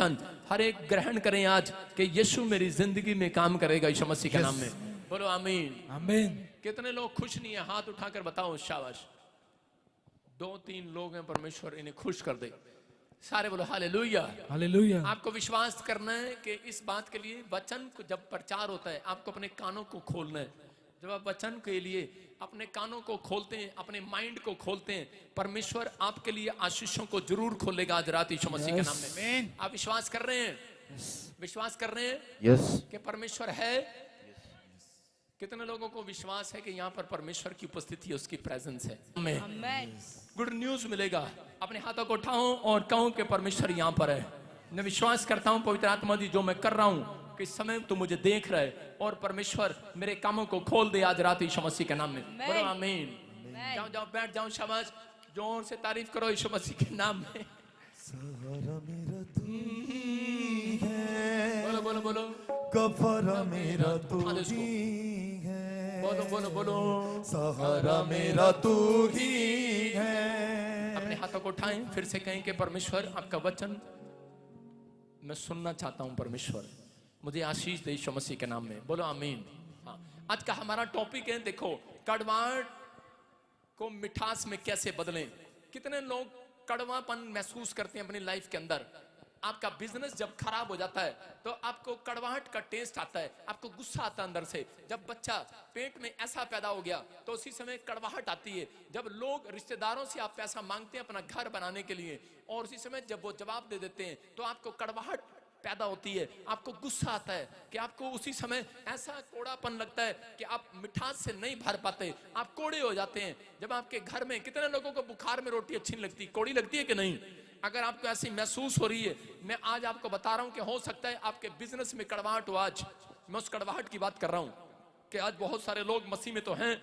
वचन हर एक ग्रहण करें आज कि यीशु मेरी जिंदगी में काम करेगा यीशु मसीह के नाम में। बोलो आमीन आमीन। कितने लोग खुश नहीं है? हाथ उठाकर बताओ। शाबाश, 2-3 लोग हैं, परमेश्वर इन्हें खुश कर दे। सारे बोलो हालेलुया हालेलुया। आपको विश्वास करना है कि इस बात के लिए वचन को जब प्रचार होता है आपको अपने कानों को खोलना है। जब आप वचन के लिए अपने कानों को खोलते हैं, अपने माइंड को खोलते हैं, परमेश्वर आपके लिए आशीषों को जरूर खोलेगा आज रात यीशु मसीह के नाम में। आप विश्वास कर रहे हैं? विश्वास कर रहे हैं कि परमेश्वर है? कितने लोगों को विश्वास है कि यहाँ पर परमेश्वर की उपस्थिति है, उसकी प्रेजेंस है? गुड न्यूज मिलेगा। अपने हाथों को उठाओ और कहो कि परमेश्वर यहाँ पर है। मैं विश्वास करता हूँ पवित्र आत्मा जी जो मैं कर रहा हूँ कि इस समय तो मुझे देख रहा है और परमेश्वर मेरे कामों को खोल दे आज रात यीशु मसीह के नाम में। बोलो आमीन। जाओ जाओ बैठ जाओ। शाबाश, जोर से तारीफ करो यीशु मसीह के नाम में। बोलो बोलो बोलो। गफारा मेरा तू ही है। बोलो बोलो बोलो। सहारा मेरा तू ही है। अपने हाथों को उठाएं, फिर से कहें कि परमेश्वर आपका वचन मैं सुनना चाहता हूं। परमेश्वर मुझे आशीष दे यीशु मसीह के नाम में। बोलो आमीन। हाँ, आज का हमारा टॉपिक है, देखो, कड़वाहट को मिठास में कैसे बदलें। कितने लोग कड़वापन महसूस करते हैं अपनी लाइफ के अंदर। आपका बिजनेस जब खराब हो जाता है तो आपको कड़वाहट का टेस्ट आता है, आपको गुस्सा आता है अंदर से। जब बच्चा पेट में ऐसा पैदा हो गया तो उसी समय कड़वाहट आती है। जब लोग रिश्तेदारों से आप पैसा मांगते हैं अपना घर बनाने के लिए और उसी समय जब वो जवाब दे देते हैं तो आपको कड़वाहट पैदा होती है, आपको गुस्सा आता है कि आपको उसी समय ऐसा कोड़ापन लगता है कि आप मिठास से नहीं भर पाते, आप कोड़े हो जाते हैं। जब आपके घर में कितने लोगों को बुखार में रोटी अच्छी नहीं लगती, कोड़ी लगती है कि नहीं? अगर आपको ऐसी महसूस हो रही है, मैं आज आपको बता रहा हूं कि हो सकता है आपके बिजनेस में कड़वाहट हो। आज मैं उस कड़वाहट की बात कर रहा हूं कि आज बहुत सारे लोग मसीह में तो हैं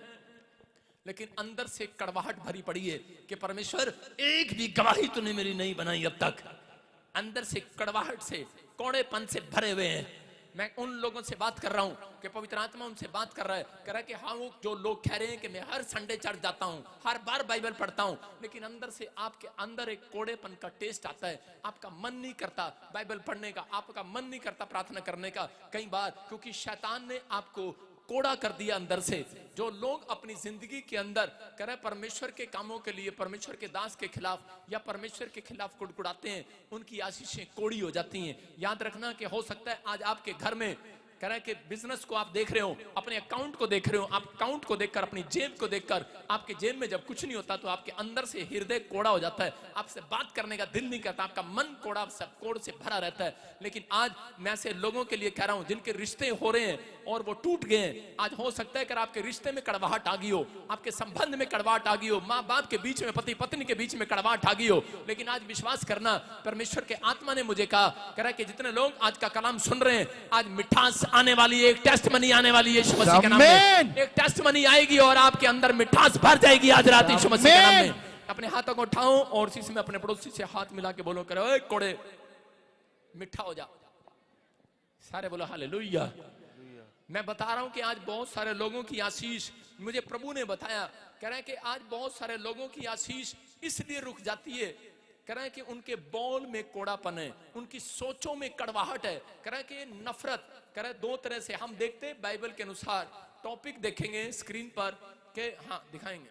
लेकिन अंदर से कड़वाहट भरी पड़ी है कि परमेश्वर एक भी गवाही तूने मेरी नहीं बनाई अब तक। अंदर से कड़वाहट से, कोड़ेपन से भरे हुए हैं। मैं उन लोगों से बात कर रहा हूं कि पवित्र आत्मा उनसे बात कर रहा है, कह रहा है कि हाँ, वो जो लोग कह रहे हैं कि मैं हर संडे चर्च जाता हूं, हर बार बाइबल पढ़ता हूं, लेकिन अंदर से आपके अंदर एक कोड़ेपन का टेस्ट आता है। आपका मन नहीं करता बाइबल पढ़ने का, आपका मन नहीं करता प्रार्थना करने का, कई बार क्योंकि शैतान ने आपको कोड़ा कर दिया अंदर से। जो लोग अपनी जिंदगी के अंदर कह रहे परमेश्वर के कामों के लिए, परमेश्वर के दास के खिलाफ या परमेश्वर के खिलाफ कुड़कुड़ाते हैं, उनकी आशीषें कोड़ी हो जाती हैं। याद रखना कि हो सकता है आज आपके घर में कह रहा है कि बिजनेस को आप देख रहे हो, अपने अकाउंट को देख रहे हो, आप अकाउंट को देखकर, अपनी जेब को देखकर, आपके जेब में जब कुछ नहीं होता तो आपके अंदर से हृदय कोड़ा हो जाता है, आपसे बात करने का दिल नहीं करता, आपका मन कोड़ा सब कोड़ से भरा रहता है। लेकिन आज मैं ऐसे लोगों के लिए कह रहा हूं जिनके रिश्ते हो रहे हैं और वो टूट गए हैं। आज हो सकता है कि आपके रिश्ते में कड़वाहट आ गई हो, आपके संबंध में कड़वाहट आ गई हो, माँ बाप के बीच में, पति पत्नी के बीच में कड़वाहट आ गई हो, लेकिन आज विश्वास करना, परमेश्वर के आत्मा ने मुझे कहा, कह रहा है कि जितने लोग आज का कलाम सुन रहे हैं, आज मिठास आने वाली है, एक टेस्ट मनी आने वाली है यीशु मसीह के नाम में। एक टेस्ट मनी आएगी और आपके अंदर मिठास भर जाएगी आज रात यीशु मसीह के नाम में। अपने हाथों को उठाओ और इसी में अपने पड़ोसी से हाथ मिला के बोलो, करो कोड़े मिठा हो जा। सारे बोलो हालेलुया। मैं बता रहा हूं कि आज बहुत सारे लोगों की आशीष, मुझे प्रभु ने बताया, कह रहा है कि आज बहुत सारे लोगों की आशीष इसलिए रुक जाती है, कह रहा है कि उनके बोल में कोड़ापन है, उनकी सोचों में कड़वाहट है, कह रहा है कि नफरत। कह रहा है दो तरह से हम देखते हैं बाइबल के अनुसार, टॉपिक देखेंगे स्क्रीन पर के, हाँ दिखाएंगे,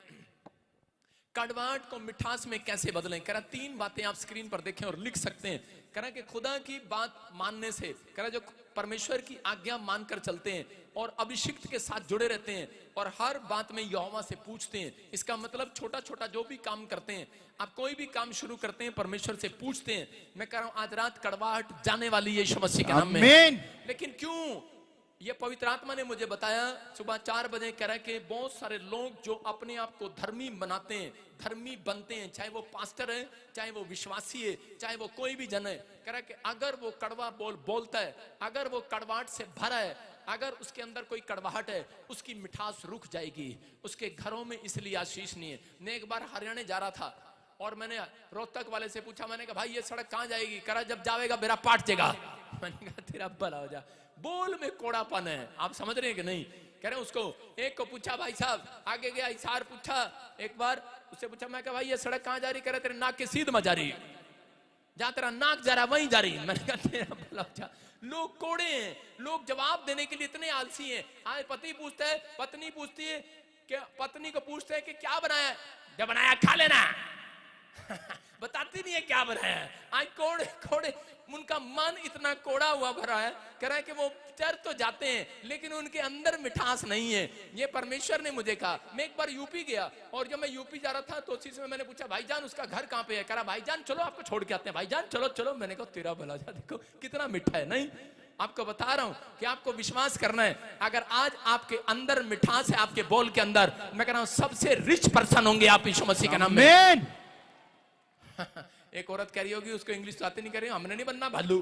कड़वाहट को मिठास में कैसे बदलें। कह रहा 3 बातें आप स्क्रीन पर देखें और लिख सकते हैं। कह रहा कि खुदा की बात मानने से, कह रहा जो परमेश्वर की आज्ञा मानकर चलते हैं और अभिषिक्त के साथ जुड़े रहते हैं और हर बात में यहोवा से पूछते हैं। इसका मतलब छोटा छोटा जो भी काम करते हैं, आप कोई भी काम शुरू करते हैं परमेश्वर से पूछते हैं। मैं कह रहा हूं आज रात कड़वाहट जाने वाली है यीशु मसीह के नाम में। लेकिन क्यों? ये पवित्र आत्मा ने मुझे बताया सुबह 4 बजे, कह रहा है कि बहुत सारे लोग जो अपने आप को धर्मी बनाते हैं, धर्मी बनते हैं, चाहे वो पास्टर है, चाहे वो विश्वासी है, चाहे वो कोई भी जन है, कह रहा है कि अगर वो कड़वा बोलता है, अगर वो कड़वाहट से भरा है, अगर उसके अंदर कोई कड़वाहट है, उसकी मिठास रुक जाएगी, उसके घरों में इसलिए आशीष नहीं है। मैं एक बार हरियाणा जा रहा था और मैंने रोहतक वाले से पूछा, मैंने कहा भाई ये सड़क कहाँ जाएगी? कह रहा जब जाएगा मेरा पाट जाएगा। मैंने कहा तेरा भला हो जा। बोल में कोड़ापन है, आप समझ रहे हैं कि नहीं? कह रहे उसको, एक को पूछा भाई साहब, आगे गया इशार पूछा, एक बार उससे पूछा, मैं कहा भाई ये सड़क कहाँ जा रही? कह रहे तेरे नाक के सीध में जा रही। जहां तेरा नाक जा रहा वहीं जा रही। मैंने कहा तेरा भला हो जा। लोग कोड़े हैं, लोग जवाब देने के लिए इतने आलसी हैं। आज पति पूछता है, पत्नी पूछती है कि, पत्नी को पूछते हैं कि क्या बनाया, जब बनाया खा लेना। बताती नहीं है क्या बनाया है। आज कोड़े कोड़े, उनका मन इतना कोड़ा हुआ भरा है, कह रहा है कि वो चर तो जाते हैं लेकिन उनके अंदर मिठास नहीं है। ये परमेश्वर ने मुझे कहा। मैं एक बार यूपी गया और जब मैं यूपी जा रहा था तो उसी समय मैंने पूछा, भाईजान उसका घर कहाँ पे है? कह रहा भाईजान चलो आपको छोड़ के आते हैं। भाईजान चलो चलो। मैंने कहा तेरा भला जा, देखो कितना मीठा है। नहीं, आपको बता रहा हूं कि आपको विश्वास करना है। अगर आज आपके अंदर मिठास है, आपके बोल के अंदर, मैं कह रहा हूं सबसे रिच पर्सन होंगे आप यीशु मसीह के नाम में। एक औरत कह रही होगी उसको इंग्लिश तो आती नहीं, कर रही हूं हमने नहीं बनना भालू।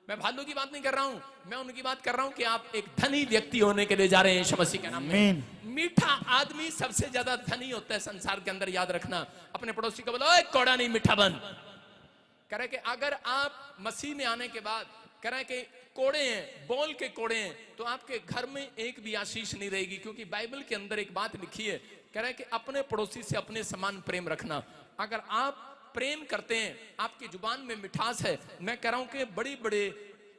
मैं भालू की बात नहीं कर रहा हूं, मैं उनकी बात कर रहा हूं कि आप एक धनी व्यक्ति होने के लिए जा रहे हैं यीशु मसीह के नाम में। मीठा आदमी सबसे ज्यादा धनी होता है संसार के अंदर, याद रखना। अपने पड़ोसी को बोलो ओए कोड़ा नहीं मीठा बन। कह रहे कि अगर आप मसीह में आने के बाद कह रहे कि कोड़े हैं, बोल के कोड़े हैं, तो आपके घर में एक भी आशीष नहीं रहेगी। क्योंकि बाइबल के अंदर एक बात लिखी है, कह रहे कि अपने पड़ोसी से अपने समान प्रेम रखना। अगर आप प्रेम करते हैं, आपकी जुबान में मिठास है, मैं कह रहा हूं कि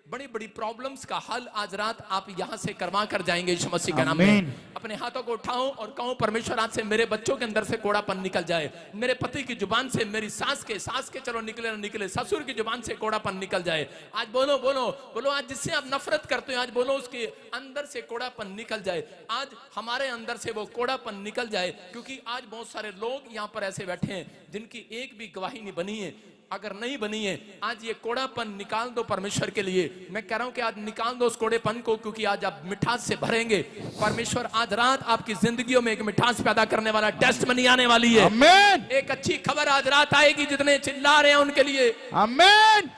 बड़ी बड़ी प्रॉब्लम्स का हल आज रात आप यहां से करवा कर जाएंगे यीशु मसीह के नाम में। अपने हाथों को उठाओ और कहो, परमेश्वर आज से मेरे बच्चों के अंदर से कोड़ापन निकल जाए। मेरे पति की जुबान से, मेरी सास के चलो निकले ना निकले, ससुर की जुबान से कोड़ापन निकल जाए। आज बोलो बोलो बोलो, आज जिससे आप नफरत करते हो आज बोलो उसके अंदर से कोड़ापन निकल जाए। आज हमारे अंदर से वो कोड़ापन निकल जाए। क्योंकि आज बहुत सारे लोग यहाँ पर ऐसे बैठे हैं जिनकी एक भी गवाही नहीं बनी है। अगर नहीं बनी है, आज ये कोड़ापन निकाल दो परमेश्वर के लिए। मैं कह रहा हूं कि आज निकाल दो उस कोड़ेपन को, क्योंकि आज आप मिठास से भरेंगे। परमेश्वर आज रात आपकी जिंदगियों में एक मिठास पैदा करने वाला टेस्टमनी आने वाली है। आमीन। एक अच्छी खबर आज रात आएगी, जितने चिल्ला रहे हैं उनके लिए। आमीन।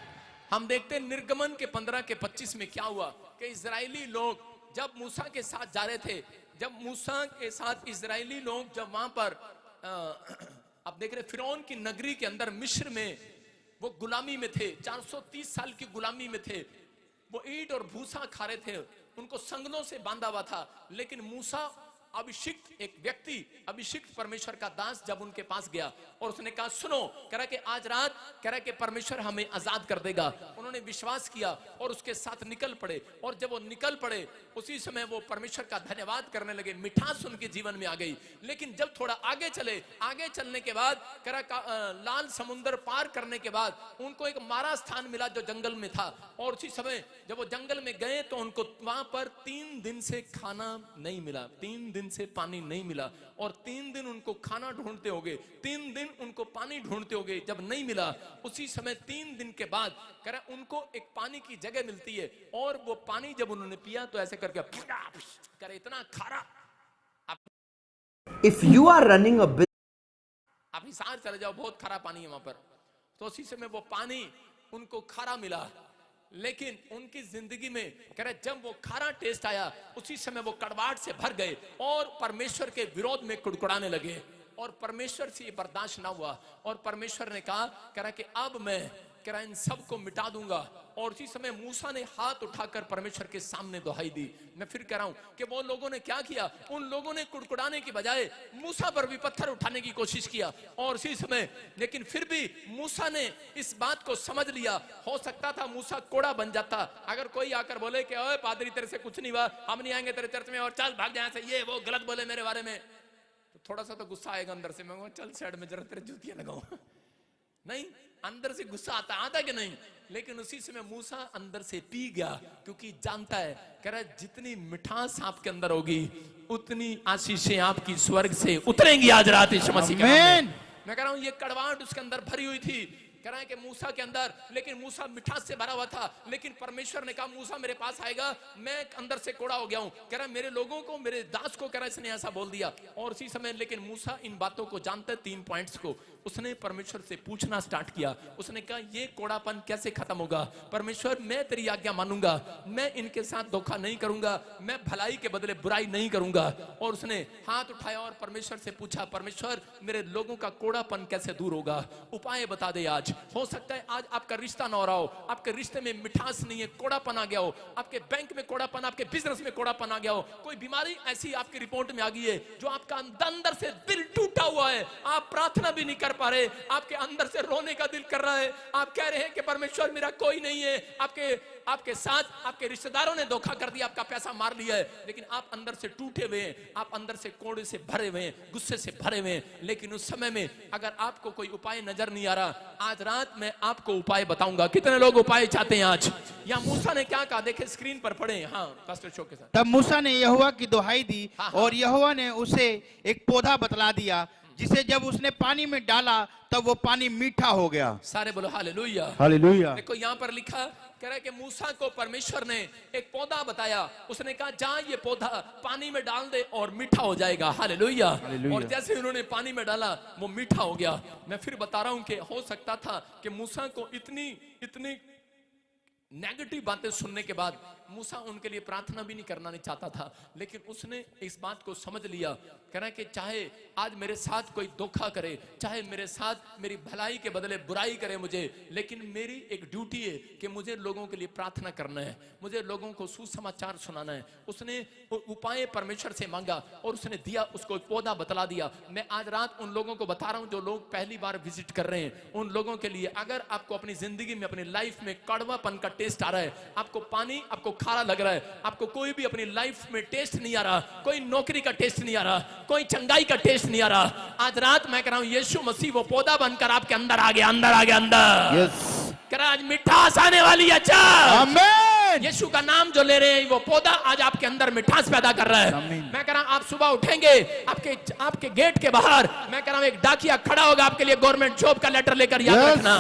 हम देखते हैं निर्गमन के 15 के 25 में क्या हुआ कि इजरायली लोग जब मूसा के साथ जा रहे थे, जब मूसा के साथ इजरायली लोग जब वहां पर अब देख रहे फिरौन की नगरी के अंदर मिस्र में वो गुलामी में थे, 430 साल की गुलामी में थे। वो ईंट और भूसा खा रहे थे, उनको संगलों से बांधा हुआ था। लेकिन मूसा अभिषिक्त एक व्यक्ति, अभिषिक्त परमेश्वर का दास जब उनके पास गया और उसने कहा सुनो, कह रहा कि आज रात कह रहा कि परमेश्वर हमें आजाद कर देगा। उन्होंने विश्वास किया और उसके साथ निकल पड़े। और जब वो निकल पड़े उसी समय वो परमेश्वर का धन्यवाद करने लगे, मिठास उनके जीवन में आ गई। लेकिन जब थोड़ा आगे चले, आगे चलने के बाद कह रहा लाल समुद्र पार करने के बाद उनको एक मारा स्थान मिला जो जंगल में था। और उसी समय जब वो जंगल में गए तो उनको वहां पर 3 दिन से खाना नहीं मिला, 3 दिन से पानी नहीं मिला। और 3 दिन उनको खाना ढूंढते हो गए, 3 दिन उनको पानी ढूंढते हो गए। जब नहीं मिला उसी समय 3 दिन के बाद कह रहा उनको एक पानी की जगह मिलती है। और वो पानी जब उन्होंने पिया तो ऐसे करके करे इतना खारा। If you are running a business, आप हिसार चले जाओ, बहुत खारा पानी है वहां पर। तो उसी समय वो पानी उनको खारा मिला। लेकिन उनकी जिंदगी में कह रहे जब वो खारा टेस्ट आया उसी समय वो कड़वाहट से भर गए और परमेश्वर के विरोध में कुड़कुड़ाने लगे। और परमेश्वर से ये बर्दाश्त ना हुआ और परमेश्वर ने कहा, कह रहा कि अब मैं कह रहा इन सबको मिटा दूंगा। और उसी समय मूसा ने हाथ उठाकर परमेश्वर के सामने दुहाई दी। मैं फिर कह रहा हूं कि वो लोगों ने क्या किया, उन लोगों ने कुड़कुड़ाने की बजाय मूसा पर भी पत्थर उठाने की कोशिश किया। और उसी समय लेकिन फिर भी मूसा ने इस बात को समझ लिया। हो सकता था मूसा कोड़ा बन जाता। अगर कोई आकर बोले कि ओए पादरी तेरे से कुछ नहीं हुआ, हम नहीं आएंगे तेरे चर्च में और चल भाग जाए से, ये वो गलत बोले मेरे बारे में, तो थोड़ा सा तो गुस्सा आएगा अंदर से। मैं चल साइड में जरा तेरे जूतियां लगाऊं। नहीं, अंदर से गुस्सा आता कि नहीं। लेकिन उसी समय मूसा अंदर से पी गया, क्योंकि जानता है कह रहा है जितनी मिठास आपके अंदर होगी उतनी आशीषें आपकी स्वर्ग से उतरेंगी आज रात यीशु मसीह के नाम में। मैं कह रहा हूं ये कड़वाहट उसके अंदर भरी हुई थी, कह रहा है कि मूसा के अंदर, लेकिन मूसा मिठास से भरा हुआ था। लेकिन परमेश्वर ने कहा मूसा मेरे पास आएगा, मैं अंदर से कोड़ा हो गया हूं। कह रहा है मेरे लोगों को, मेरे दास को, कह रहा है इसने ऐसा बोल दिया। और उसी समय लेकिन मूसा इन बातों को जानते, 3 पॉइंट्स को उसने परमेश्वर से पूछना स्टार्ट किया। उसने कहा ये कोड़ापन कैसे खत्म होगा? परमेश्वर मैं तेरी आज्ञा मानूंगा, मैं इनके साथ धोखा नहीं करूंगा, मैं भलाई के बदले बुराई नहीं करूंगा। और उसने हाथ उठाया और परमेश्वर से पूछा, परमेश्वर मेरे लोगों का कोड़ापन कैसे दूर होगा? उपाय बता दे आज, आज, हो सकता है आज आपका रिश्ता ना हो रहा हो, आपके रिश्ते में मिठास नहीं है, कोड़ापन आ गया हो, आपके बैंक में कोड़ापन, आपके बिजनेस में कोड़ापन आ गया हो, कोई बीमारी ऐसी आपकी रिपोर्ट में आ गई है जो आपका अंदर से दिल टूटा हुआ है, आप प्रार्थना भी नहीं कर पा रहे, आपके अंदर से रोने का दिल कर रहा है, आप कह रहे हैं कि परमेश्वर मेरा कोई नहीं है, आपके साथ आपके रिश्तेदारों ने धोखा कर दिया, आपका पैसा मार लिया है, लेकिन आप अंदर से टूटे हुए हैं, आप अंदर से कोड़े से भरे हुए हैं, गुस्से से भरे हुए हैं, लेकिन उस समय में अगर आपको कोई उपाय नजर नहीं आ रहा, आज रात मैं आपको उपाय बताऊंगा। कितने लोग उपाय चाहते हैं आज? या मूसा ने क्या कहा, देखे स्क्रीन पर पढ़े। हाँ पास्टर शो के साथ। तब मूसा ने यहोवा की दुहाई दी हाँ। और यहोवा ने उसे एक पौधा बतला दिया, जिसे जब उसने पानी में डाला तब वो पानी मीठा हो गया। सारे बोलो हालेलुया। हालेलुया। देखो यहाँ पर लिखा कह रहा है कि मूसा को परमेश्वर ने एक पौधा बताया, उसने कहा जा ये पौधा पानी में डाल दे और मीठा हो जाएगा। हालेलुया। और जैसे उन्होंने पानी में डाला वो मीठा हो गया। मैं फिर बता रहा हूं कि हो सकता था कि मूसा को इतनी नेगेटिव बातें सुनने के बाद मूसा उनके लिए प्रार्थना भी नहीं करना नहीं चाहता था, लेकिन उसने इस बात को समझ लिया, कह रहा है कि चाहे आज मेरे साथ कोई धोखा करे, चाहे मेरे साथ मेरी भलाई के बदले बुराई करे मुझे, लेकिन मेरी एक ड्यूटी है कि मुझे लोगों के लिए प्रार्थना करना है, मुझे लोगों को सुसमाचार सुनाना है। उसने उपाय परमेश्वर से मांगा और उसने दिया, उसको एक पौधा बतला दिया। मैं आज रात उन लोगों को बता रहा हूं जो लोग पहली बार विजिट कर रहे हैं, उन लोगों के लिए अगर आपको अपनी जिंदगी में अपनी लाइफ में कड़वापन का टेस्ट आ रहा है, आपको पानी आपको खारा लग रहा है, आपको कोई भी अपनी लाइफ में टेस्ट नहीं आ रहा, कोई नौकरी का टेस्ट नहीं आ रहा, कोई चंगाई का टेस्ट नहीं आ रहा, आज रात मैं कह रहा हूं यीशु मसीह वो पौधा बनकर आपके अंदर आ गया, अंदर यस। कह रहा आज मिठास आने वाली है। अच्छा आमीन। यीशु का नाम जो ले रहे हैं वो पौधा आज आपके अंदर मिठास पैदा कर रहा है। मैं कह रहा हूं आप सुबह उठेंगे, आपके गेट के बाहर मैं कह रहा हूं एक डाकिया खड़ा होगा आपके लिए गवर्नमेंट जॉब का लेटर लेकर, याद रखना।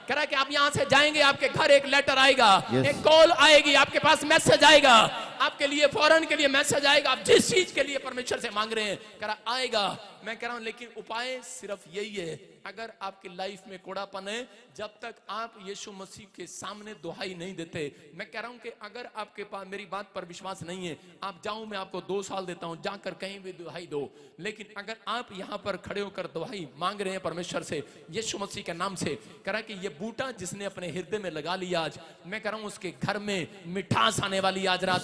कह रहा है कि आप यहां से जाएंगे, आपके घर एक लेटर आएगा, एक कॉल आएगी, आपके पास मैसेज आएगा, आपके लिए फौरन के लिए मैसेज आएगा, आप जिस चीज के लिए परमेश्वर से मांग रहे हैं कह रहा आएगा। मैं कह रहा हूं लेकिन उपाय सिर्फ यही है, अगर आपकी लाइफ में कोड़ापन है, जब तक आप यीशु मसीह के सामने दुहाई नहीं देते, मैं कह रहा हूं कि अगर आपके पास मेरी बात पर विश्वास नहीं है, आप जाओ मैं आपको 2 साल देता हूं, जाकर कहीं भी दुहाई दो, लेकिन अगर आप यहां पर खड़े होकर दुहाई मांग रहे हैं परमेश्वर से यीशु मसीह के नाम से, कह रहा है कि ये बूटा जिसने अपने हृदय में लगा लिया आज, मैं कह रहा हूं उसके घर में मिठास आने वाली आज रात।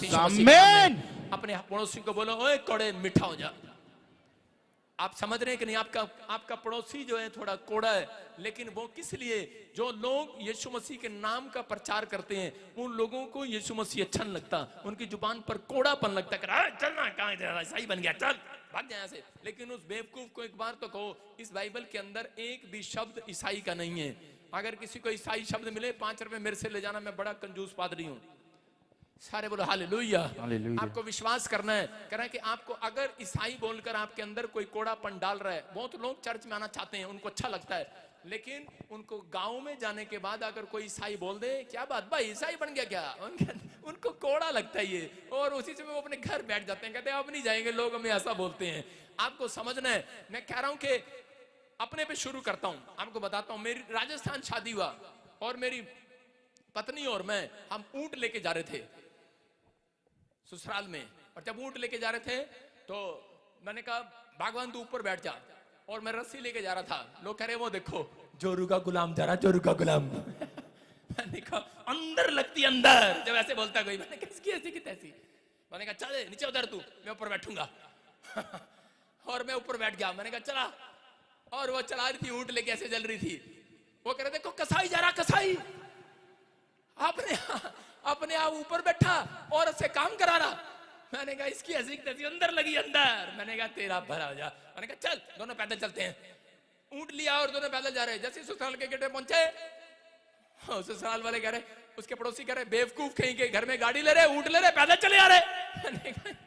अपने पड़ोसी को बोलो ओए कोड़े मीठा हो जा। आप समझ रहे हैं कि नहीं, आपका पड़ोसी जो है थोड़ा कोड़ा है, लेकिन वो किस लिए, जो लोग यीशु मसीह के नाम का प्रचार करते हैं उन लोगों को यीशु मसीह अच्छा नहीं लगता, उनकी जुबान पर कोड़ापन लगता है, चलना कहां जा रहा है, सही बन गया चल भाग जाए से। लेकिन उस बेवकूफ को एक बार तो कहो, इस बाइबल के अंदर एक भी शब्द ईसाई का नहीं है। अगर किसी को ईसाई शब्द मिले 5 रुपए मेरे से ले जाना, मैं बड़ा कंजूस पादरी हूं। सारे बोलो हालेलुया। आपको विश्वास करना है, कह रहा है कि आपको अगर ईसाई बोलकर आपके अंदर कोई कोड़ापन डाल रहा है, बहुत लोग चर्च में आना चाहते हैं, उनको अच्छा लगता है, लेकिन उनको गांव में जाने के बाद अगर कोई ईसाई बोल दे क्या बात भाई ईसाई बन गया क्या, उनको कोड़ा लगता है ये, और उसी से वो अपने घर बैठ जाते हैं, कहते हैं अब नहीं जाएंगे, लोग हमें ऐसा बोलते हैं। आपको समझना है, मैं कह रहा हूं कि अपने पे शुरू करता हूं, आपको बताता हूं। मेरी राजस्थान शादी हुआ और मेरी पत्नी और मैं, हम ऊंट लेके जा रहे थे ससुराल में, और जब ऊंट लेके जा रहे थे तो मैंने कहा भगवान तू ऊपर बैठ जा, और मैं रस्सी लेके जा रहा था, लोग कह रहे वो देखो जोरू का गुलाम जा रहा, जोरू का गुलाम। मैंने कहा अंदर लगती अंदर, जब ऐसे बोलता कोई, मैंने कहा इसकी ऐसी की तैसी, मैंने कहा चल नीचे उतर तू, मैं ऊपर बैठूंगा। और मैं ऊपर बैठ गया, मैंने कहा चला, और वो चला रही थी ऊंट लेके, ऐसे चल रही थी, वो कह रहे देखो कसाई जा रहा, कसाई अपने आप ऊपर बैठा और से काम करा रहा। मैंने कहा इसकी हंसी तैसी अंदर लगी अंदर, मैंने कहा तेरा भरा हो जा। मैंने कहा चल दोनों पैदल चलते हैं, ऊंट लिया और दोनों पैदल जा रहे हैं। जैसे ससुराल के गेट पे पहुंचे, ससुराल वाले कह रहे, उसके पड़ोसी कह रहे बेवकूफ कहीं के, घर में गाड़ी ले रहे, ऊंट ले रहे, पैदल चले आ रहे।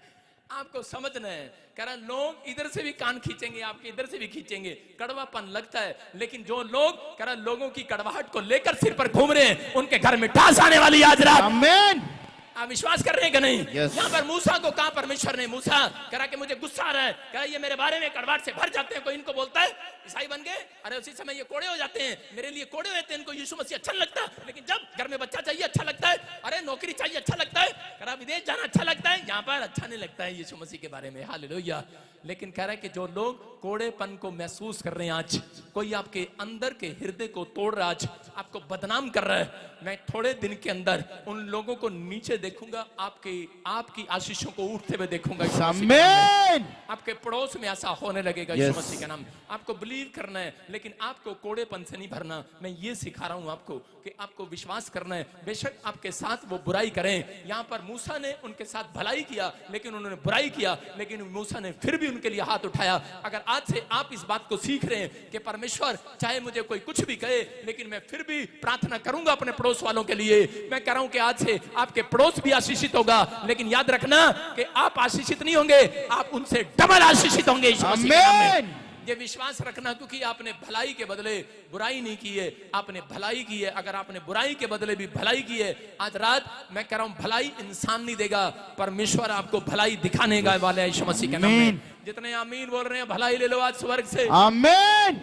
आपको समझना है, कह रहा लोग इधर से भी कान खींचेंगे, आपके इधर से भी खींचेंगे, कड़वापन लगता है, लेकिन जो लोग कह रहा लोगों की कड़वाहट को लेकर सिर पर घूम रहे हैं, उनके घर में मिठास आने वाली आज रात। आमीन। आप विश्वास कर रहे हैं कि नहीं? यहाँ पर मूसा को कहा परमेश्वर ने, मूसा कह रहा कि मुझे गुस्सा आ रहा है, कह रहा ये मेरे बारे में कड़वाहट से भर जाते हैं, कोई इनको बोलता है ईसाई बन गए, अरे उसी समय ये कोड़े हो जाते हैं, मेरे लिए कोड़े होते हैं, इनको यीशु मसीह अच्छा लगता है, लेकिन जब घर में बच्चा चाहिए अच्छा लगता है, अरे नौकरी चाहिए अच्छा लगता है, कह रहा रहा विदेश जाना अच्छा लगता है, यहाँ पर अच्छा नहीं लगता है यीशु मसीह के बारे में। हालेलुया। लेकिन कह रहा है कि जो लोग कोड़ेपन को महसूस कर रहे हैं, आज कोई आपके अंदर के हृदय को तोड़ रहा है, आज आपको बदनाम कर रहा है, मैं थोड़े दिन के अंदर उन लोगों को नीचे देखूंगा, आपकी आशीषों को उठते हुए देखूंगा। आमीन। आपके पड़ोस में ऐसा होने लगेगा यीशु मसीह का नाम। आपको बिलीव करना है, लेकिन आपको कोड़ेपन से नहीं भरना। मैं ये सिखा रहा हूं आपको कि आपको विश्वास करना है। बेशक आपके साथ वो बुराई करें, यहाँ पर मूसा ने उनके साथ भलाई किया लेकिन उन्होंने बुराई किया, लेकिन मूसा ने फिर भी उनके लिए हाथ उठाया। अगर आज से आप इस बात को सीख रहे हैं कि परमेश्वर चाहे मुझे कोई कुछ भी कहे, लेकिन मैं फिर भी प्रार्थना करूंगा अपने पड़ोस वालों के लिए। मैं कह रहा हूं कि आज से आपके पड़ोस भी आशीषित होगा, लेकिन याद रखना कि आप आशीषित नहीं होंगे, आप उनसे डबल आशीषित होंगे यीशु मसीह के नाम में। ये विश्वास रखना, क्योंकि आपने भलाई के बदले बुराई नहीं की है, आपने भलाई की है। अगर आपने बुराई के बदले भी भलाई की है, आज रात मैं कह रहा हूं भलाई इंसान नहीं देगा, परमेश्वर आपको भलाई दिखाने वाला है यीशु मसीह के नाम में। जितने आमीन बोल रहे हैं, भलाई ले लो आज स्वर्ग से। आमीन।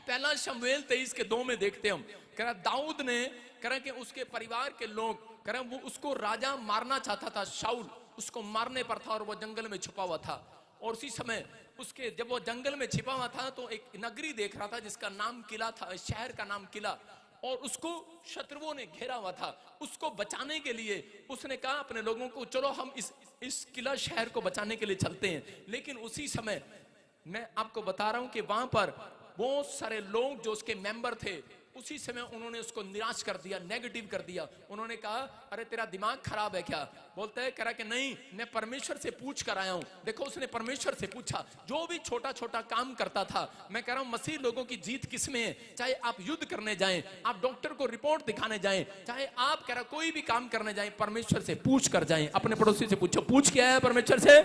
पहला शमूएल 23:2 में देखते हम, कह रहा दाऊद ने कह रहा कि उसके परिवार के लोग कह रहे वो उसको राजा मारना चाहता था, शाऊल उसको मारने पर था और वो जंगल में छुपा हुआ था। और उसी समय उसके जब वो जंगल में छिपा हुआ था तो एक नगरी देख रहा था जिसका नाम किला था, शहर का नाम किला, और उसको शत्रुओं ने घेरा हुआ था। उसको बचाने के लिए उसने कहा अपने लोगों को, चलो हम इस किला शहर को बचाने के लिए चलते हैं। लेकिन उसी समय मैं आपको बता रहा हूं कि वहां पर बहुत सारे लोग जो उसके मेंबर थे, उसी समय उन्होंने उसको निराश कर दिया, नेगेटिव कर दिया। उन्होंने कहा अरे तेरा दिमाग खराब है क्या? बोलता है करा कि नहीं, मैं परमेश्वर से पूछ कर आया हूं। देखो उसने परमेश्वर से पूछा, जो भी छोटा छोटा काम करता था। मैं कह रहा हूं मसीह लोगों की जीत किसमें है? चाहे आप युद्ध करने जाएं, आप डॉक्टर को रिपोर्ट दिखाने जाएं, चाहे आप कह रहा कोई भी काम करने जाएं, परमेश्वर से पूछ कर जाएं। अपने पड़ोसी से पूछो, पूछ क्या है परमेश्वर से?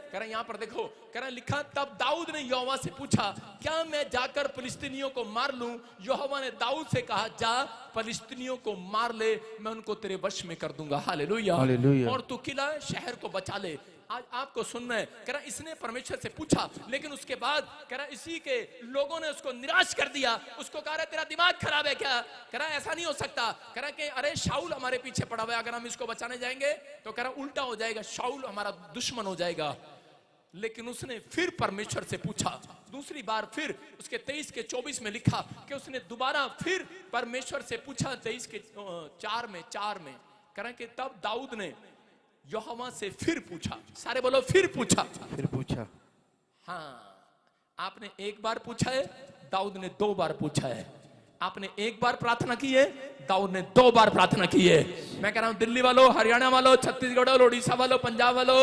कह रहा यहाँ पर देखो, कह रहा लिखा तब दाऊद ने यहोवा से पूछा, क्या मैं जाकर फिलिस्तीनियों को मार लूं? यहोवा ने दाऊद से कहा, जा फिलिस्तीनियों को मार ले, मैं उनको तेरे वश में कर दूंगा। Hallelujah, hallelujah. और तू किला शहर को बचा ले। आज आपको सुनना है, कह रहा इसने परमेश्वर से पूछा, लेकिन उसके बाद कह रहा इसी के लोगों ने उसको निराश कर दिया। उसको कह रहा तेरा दिमाग खराब है क्या? कह रहा ऐसा नहीं हो सकता। कह रहा कि अरे शाऊल हमारे पीछे पड़ा हुआ है, अगर हम इसको बचाने जाएंगे तो कह रहा उल्टा हो जाएगा, शाऊल हमारा दुश्मन हो जाएगा। लेकिन उसने फिर परमेश्वर से पूछा दूसरी बार, फिर उसके 23:24 में लिखा कि उसने दोबारा फिर परमेश्वर से पूछा। 23:4 में कह रहा कि तब दाऊद ने यहोवा से फिर पूछा। सारे बोलो फिर पूछा, फिर पूछा। हाँ, आपने एक बार पूछा है, दाऊद ने 2 बार पूछा है। आपने एक बार प्रार्थना की है, दाऊद ने 2 बार प्रार्थना की है। मैं कह रहा हूं दिल्ली वालों, हरियाणा वालों, छत्तीसगढ़ वालों, उड़ीसा वालों, पंजाब वालों,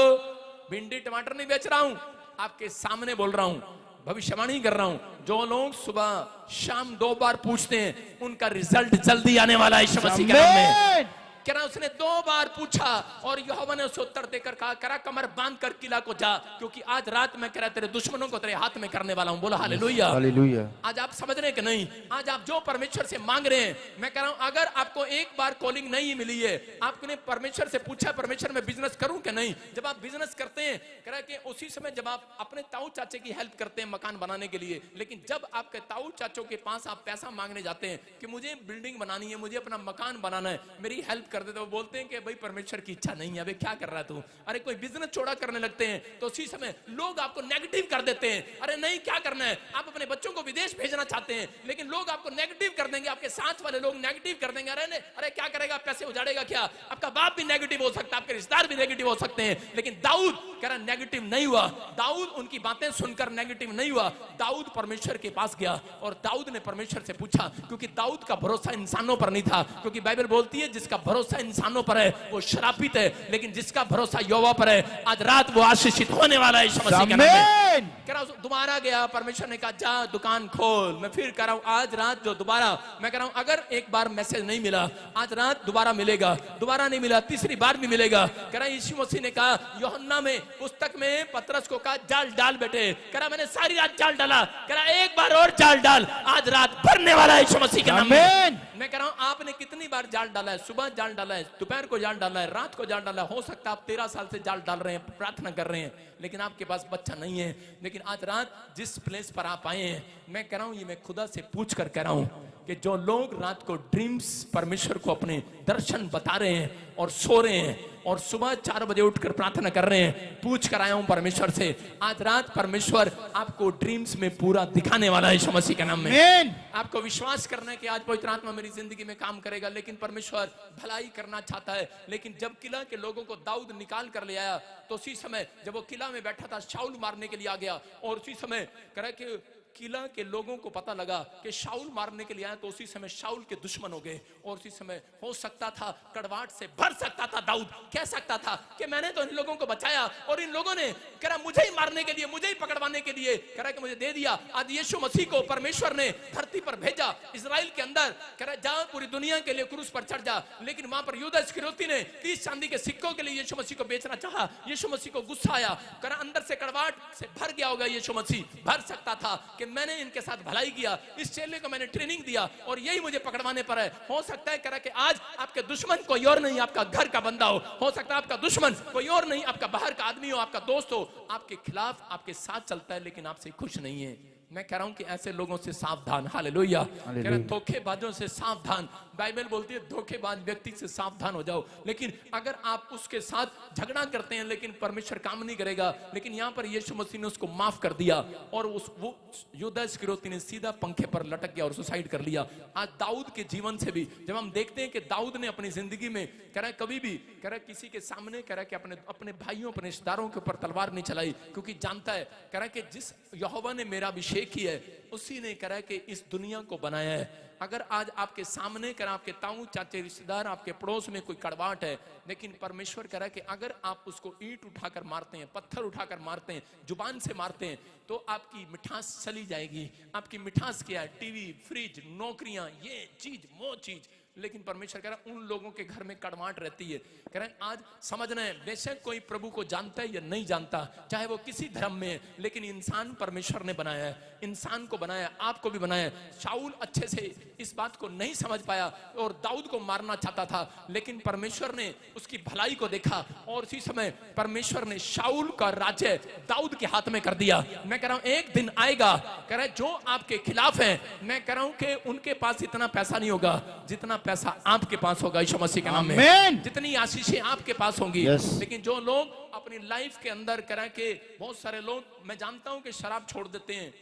भिंडी टमाटर नहीं बेच रहा हूं, आपके सामने बोल रहा हूं, भविष्यवाणी कर रहा हूं। जो लोग सुबह शाम 2 बार पूछते हैं, उनका रिजल्ट जल्दी आने वाला है यीशु मसीह के नाम में। कह रहा उसने 2 बार पूछा और यहोवा ने उसे उत्तर देकर कहा, करा कमर बांध कर किला को जा, क्योंकि आज रात में कह रहा तेरे दुश्मनों को तेरे हाथ में करने वाला हूं। बोला हालेलुया, हालेलुया। आज आप समझ रहे हैं कि नहीं? आज आप जो परमेश्वर से मांग रहे हैं, मैं कह रहा हूं अगर आपको एक बार कॉलिंग नहीं मिली है, आपने परमेश्वर से पूछा परमेश्वर मैं बिजनेस करूं कि नहीं, जब आप बिजनेस करते हैं, कह रहा कि उसी समय जब आप अपने ताऊ चाचे की हेल्प करते हैं मकान बनाने के लिए, लेकिन जब आपके ताऊ चाचों के पास आप पैसा मांगने जाते हैं कि मुझे बिल्डिंग बनानी है, मुझे अपना मकान बनाना है, मेरी हेल्प कर दे, तो बोलते हैं कि भाई परमेश्वर की इच्छा नहीं है, अबे क्या कर रहा है तू? अरे कोई बिजनेस छोड़ा करने लगते हैं तो उसी समय लोग आपको नेगेटिव कर देते हैं। अरे नहीं, क्या करना है? आप अपने बच्चों को विदेश भेजना चाहते हैं, लेकिन लोग आपको नेगेटिव कर देंगे, आपके साथ वाले लोग नेगेटिव कर देंगे। अरे क्या करेगा, पैसे उजाड़ेगा क्या? आपका बाप भी नेगेटिव हो सकता है, आपके रिश्तेदार भी नेगेटिव हो सकते हैं, लेकिन दाऊद कह रहा नेगेटिव नहीं हुआ। दाऊद उनकी बातें सुनकर नेगेटिव नहीं हुआ। दाऊद परमेश्वर के पास गया और दाऊद ने परमेश्वर से पूछा, क्योंकि दाऊद का भरोसा इंसानों पर नहीं था, क्योंकि बाइबल बोलती है जिसका भरोसा इंसानों पर है वो श्रापित है, लेकिन जिसका भरोसा यहोवा पर है आज रात वो आशीषित होने वाला है यीशु मसीह के नाम में। कह रहा हूं दोबारा गया, परमेश्वर ने कहा जा दुकान खोल। मैं फिर कह रहा हूं आज रात जो दोबारा, मैं कह रहा हूं अगर एक बार मैसेज नहीं मिला, आज रात दोबारा मिलेगा, दोबारा नहीं मिला तीसरी बार भी मिलेगा। कह रहा यीशु मसीह ने कहा यूहन्ना में पुस्तक में पतरस को कहा जाल डाल बेटे। कह रहा मैंने सारी रात जाल डाला। कह रहा एक बार और जाल डाल, आज रात भरने वाला है यीशु मसीह के नाम में। मैं कह रहा हूं आपने कितनी बार जाल डाला है? सुबह जाल डाला है, दोपहर को जाल डाला है, रात को जाल डाला है। हो सकता है आप 13 साल से जाल डाल रहे हैं, प्रार्थना कर रहे हैं, लेकिन आपके पास बच्चा नहीं है। लेकिन आज रात जिस प्लेस पर आप आए हैं, मैं कह रहा हूं ये मैं खुदा से पूछ कर कह रहा हूं कि जो लोग रात को ड्रीम्स परमेश्वर को अपने दर्शन बता रहे हैं और सो रहे हैं, और सुबह 4 बजे उठकर प्रार्थना कर रहे हैं, पूछ कर आया हूं परमेश्वर से। आज रात परमेश्वर आपको ड्रीम्स में पूरा दिखाने वाला है यीशु मसीह के नाम में। आमीन। आपको विश्वास करना है कि आज पवित्र आत्मा मेरी जिंदगी में काम करेगा, लेकिन परमेश्वर भलाई करना चाहता है। लेकिन जब किला के लोगों को दाऊद निकाल कर ले आया, तो उसी समय जब वो किला में बैठा था, शाऊल मारने के लिए आ गया, और उसी समय कह कि किला के लोगों को पता लगा कि शाऊल मारने के लिए आया, तो उसी समय शाऊल के दुश्मन हो गए। और उसी समय हो सकता था कड़वाट से भर सकता था दाऊद, कह सकता था कि मैंने तो इन लोगों को बचाया और इन लोगों ने कह रहा मुझे ही मारने के लिए, मुझे ही पकड़वाने के लिए कह रहा कि मुझे दे दिया। आज यीशु मसीह को परमेश्वर ने धरती पर भेजा, इजराइल के अंदर, कह रहा जा पूरी दुनिया के लिए क्रूस पर चढ़ जा। लेकिन वहां पर यूदा इस्करियोती ने 30 चांदी के सिक्कों के लिए यीशु मसीह को बेचना चाहा। यीशु मसीह को गुस्सा आया, कह रहा अंदर से कड़वाट से भर गया होगा यीशु मसीह, भर सकता था कि मैंने इनके साथ भलाई किया, इस चेले को मैंने ट्रेनिंग दिया और यही मुझे पकड़वाने पर है। हो सकता है कह कि आज आपके दुश्मन कोई और नहीं, आपका घर का बंदा हो सकता है आपका दुश्मन कोई और नहीं, आपका बाहर का आदमी हो, आपका दोस्त हो, आपके खिलाफ आपके साथ चलता है लेकिन आपसे खुश नहीं है। मैं कह रहा हूं कि ऐसे लोगों से सावधान। हालेलुया। कह रहे धोखेबाजों से सावधान। बाइबल बोलती है धोखेबाज व्यक्ति से सावधान हो जाओ। लेकिन अगर आप उसके साथ झगड़ा करते हैं लेकिन परमेश्वर काम नहीं करेगा। लेकिन यहां पर यीशु मसीह ने उसको माफ कर दिया और वो यूदा इस्करियोती ने सीधा पंखे पर लटक गया और सुसाइड कर लिया। आज दाऊद के जीवन से भी जब हम देखते हैं कि दाऊद ने अपनी जिंदगी में कह रहा कभी भी कह रहा किसी के सामने कह रहा कि अपने भाइयों अपने रिश्तेदारों के ऊपर तलवार नहीं चलाई, क्योंकि जानता है कह रहा कि जिस यहोवा ने मेरा अभिषेक किया है उसी ने कह रहा कि इस दुनिया को बनाया है। अगर आज आपके सामने कर आपके ताऊ चाचे रिश्तेदार आपके पड़ोस में कोई कड़वाहट है, लेकिन परमेश्वर कह रहा है कि अगर आप उसको ईंट उठाकर मारते हैं, पत्थर उठाकर मारते हैं, जुबान से मारते हैं, तो आपकी मिठास चली जाएगी। आपकी मिठास क्या है? टीवी, फ्रिज, नौकरियां, ये चीज वो चीज। लेकिन परमेश्वर कह रहा है उन लोगों के घर में कड़वाहट रहती है। कह रहे हैं आज समझना है बेशक कोई प्रभु को जानता है या नहीं जानता, चाहे वो किसी धर्म में है, लेकिन इंसान परमेश्वर ने बनाया है, इंसान को बनाया, आपको भी बनाया है। शाऊल अच्छे से इस बात को नहीं समझ पाया और दाऊद को मारना चाहता था, लेकिन परमेश्वर ने उसकी भलाई को देखा और उसी समय परमेश्वर ने शाऊल का राज्य दाऊद के हाथ में कर दिया। मैं कह रहा हूं एक दिन आएगा, कह रहा है जो आपके खिलाफ है, मैं कह रहा हूं कि उनके पास इतना पैसा नहीं होगा जितना पैसा आपके पास होगा यीशु मसीह के नाम में, जितनी आशीषें आपके पास होंगी। लेकिन जो लोग अपनी लाइफ के अंदर करें कि बहुत सारे लोग, मैं जानता हूं कि शराब छोड़ देते हैं,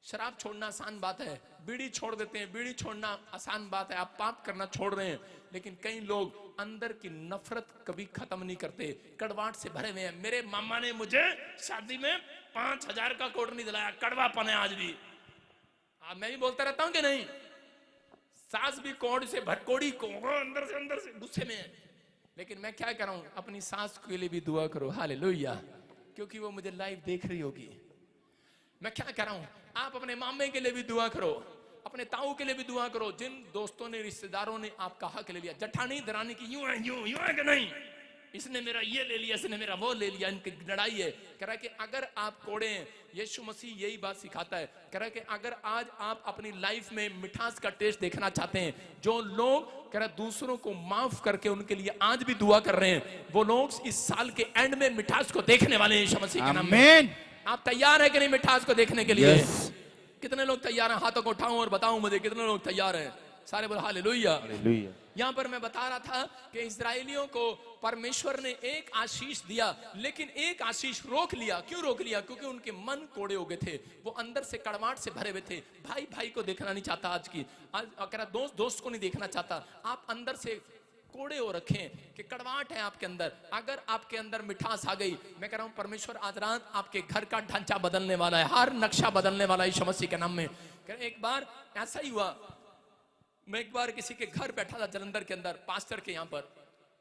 शराब छोड़ना आसान बात है, बीड़ी छोड़ देते हैं, बीड़ी छोड़ना आसान बात है, आप पाप करना छोड़ रहे हैं, लेकिन कई लोग अंदर की नफरत कभी खत्म नहीं करते, कड़वाहट से भरे हुए हैं। मेरे मामा ने मुझे शादी में 5000 का कोट नहीं दिलाया, कड़वापन है आज भी। मैं भी बोलता रहता हूं कि नहीं, सास भी कोड़ से भटकोड़ी को अंदर से गुस्से में है, लेकिन मैं क्या कर रहा हूं, अपनी सास के लिए भी दुआ करो। हालेलुया, क्योंकि वो मुझे लाइव देख रही होगी। मैं क्या कर रहा हूं, आप अपने मामे के लिए भी दुआ करो, अपने ताऊ के लिए भी दुआ करो, जिन दोस्तों ने रिश्तेदारों ने आपका हक ले लिया। जठानी दरानी की यूं है कि नहीं, इसने मेरा ये ले लिया, इसने मेरा वो ले लिया, इनकी लड़ाई है। कह रहा है कि अगर आप कोड़े हैं, यीशु मसीह यही बात सिखाता है। कह रहा है कि अगर आज आप अपनी लाइफ में मिठास का टेस्ट देखना चाहते हैं, जो लोग कह रहा दूसरों को माफ करके उनके लिए आज भी दुआ कर रहे हैं, वो लोग इस साल के एंड में मिठास को देखने वाले हैं यीशु मसीह के नाम में। आप तैयार है कि नहीं मिठास को देखने के लिए? कितने लोग तैयार हैं? हाथों को उठाऊं और बताऊं मुझे कितने लोग तैयार हैं। सारे बोलो हालेलुया। यहां पर मैं बता रहा था कि इस्राएलियों को परमेश्वर ने एक आशीष दिया, लेकिन एक आशीष रोक लिया। क्यों रोक लिया? क्योंकि उनके मन कोड़े हो गए थे, वो अंदर से कड़वाहट से भरे हुए थे। भाई भाई को देखना नहीं चाहता, आज दोस्त दोस्त को नहीं देखना चाहता। आप अंदर से कोड़े हो रखें कि कड़वाहट है आपके अंदर। अगर आपके अंदर मिठास आ गई, मैं कह रहा हूं परमेश्वर आज रात आपके घर का ढांचा बदलने वाला है, हर नक्शा बदलने वाला है यीशु मसीह के नाम में। एक बार ऐसा ही हुआ, मैं एक बार किसी के घर बैठा था जलंधर के अंदर, पास्टर के यहाँ पर,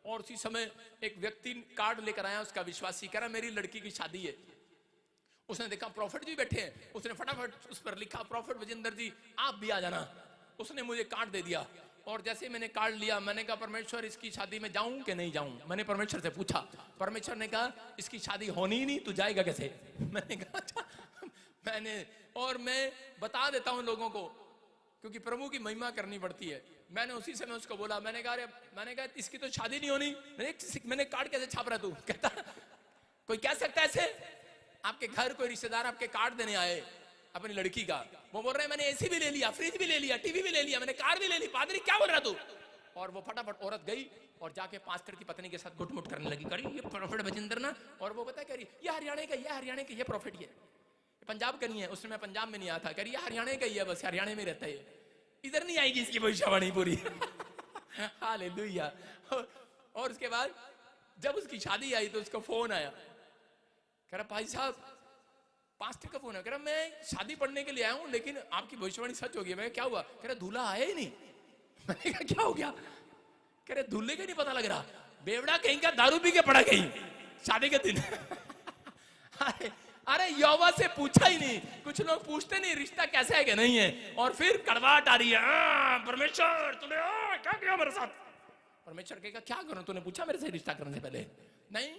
और उसी समय एक व्यक्ति कार्ड लेकर आया, उसका विश्वासी, कह रहा मेरी लड़की की शादी है। उसने देखा प्रॉफिट जी बैठे हैं, उसने फटाफट उस पर लिखा प्रॉफिट विजेंद्र जी आप भी आ जाना। उसने मुझे कार्ड दे दिया और जैसे मैंने कार्ड लिया, मैंने कहा परमेश्वर इसकी शादी में जाऊं कि नहीं जाऊं। मैंने परमेश्वर से पूछा, परमेश्वर ने कहा इसकी शादी होनी ही नहीं, तू जाएगा कैसे? मैंने कहा अच्छा। मैं बता देता हूं लोगों को, क्योंकि प्रभु की महिमा करनी पड़ती है। मैंने उसी समय उसको बोला, मैंने कहा इसकी तो शादी नहीं होनी। मैंने कार्ड कैसे छाप रहा तू? कहता कोई कह सकता है ऐसे? आपके घर कोई रिश्तेदार आपके कार्ड देने आए अपनी लड़की का, वो बोल रहे हैं मैंने एसी भी ले लिया, फ्रिज भी ले लिया, टीवी भी ले लिया, मैंने कार भी ले ली। पादरी क्या बोल रहा तू? और वो फटाफट औरत गई और जाके पास्टर की पत्नी के साथ घुटमुट करने लगी, करी ये प्रॉफिट बजिंदर ना, और वो पता है करी ये हरियाणा का, ये हरियाणा का, ये प्रॉफिट ये पंजाब का नहीं है, उसमें पंजाब में नहीं आता, करी ये हरियाणा का ही है, बस हरियाणा में रहता है, इधर नहीं आएगी इसकी भविष्यवाणी पूरी। हालेलुया। और उसके बाद जब उसकी शादी आई तो उसका फोन आया, कह रहा भाई साहब, पास्टर का फोन है, कह रहा मैं शादी पढ़ने के लिए आया हूं लेकिन आपकी भविष्यवाणी सच हो गई। मैं क्या हुआ? कह रहा दूल्हा आया ही नहीं। मैंने कहा क्या हो गया? कह रहे दूल्हे का नहीं पता लग रहा, बेवड़ा कहीं का दारू पी के पड़ा कहीं शादी के दिन। अरे यौवा से पूछा ही नहीं, कुछ लोग पूछते नहीं रिश्ता कैसा है कि नहीं है, और फिर कड़वाहट आ रही है, परमेश्वर तूने क्या किया मेरे साथ? परमेश्वर कहेगा क्या करूं, तूने पूछा मेरे से रिश्ता करने से पहले? नहीं।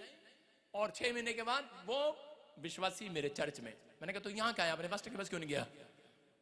और 6 महीने के बाद वो विश्वासी मेरे चर्च में, मैंने कहा तू यहाँ क्या है, अपने पास्टर के पास क्यों नहीं गया?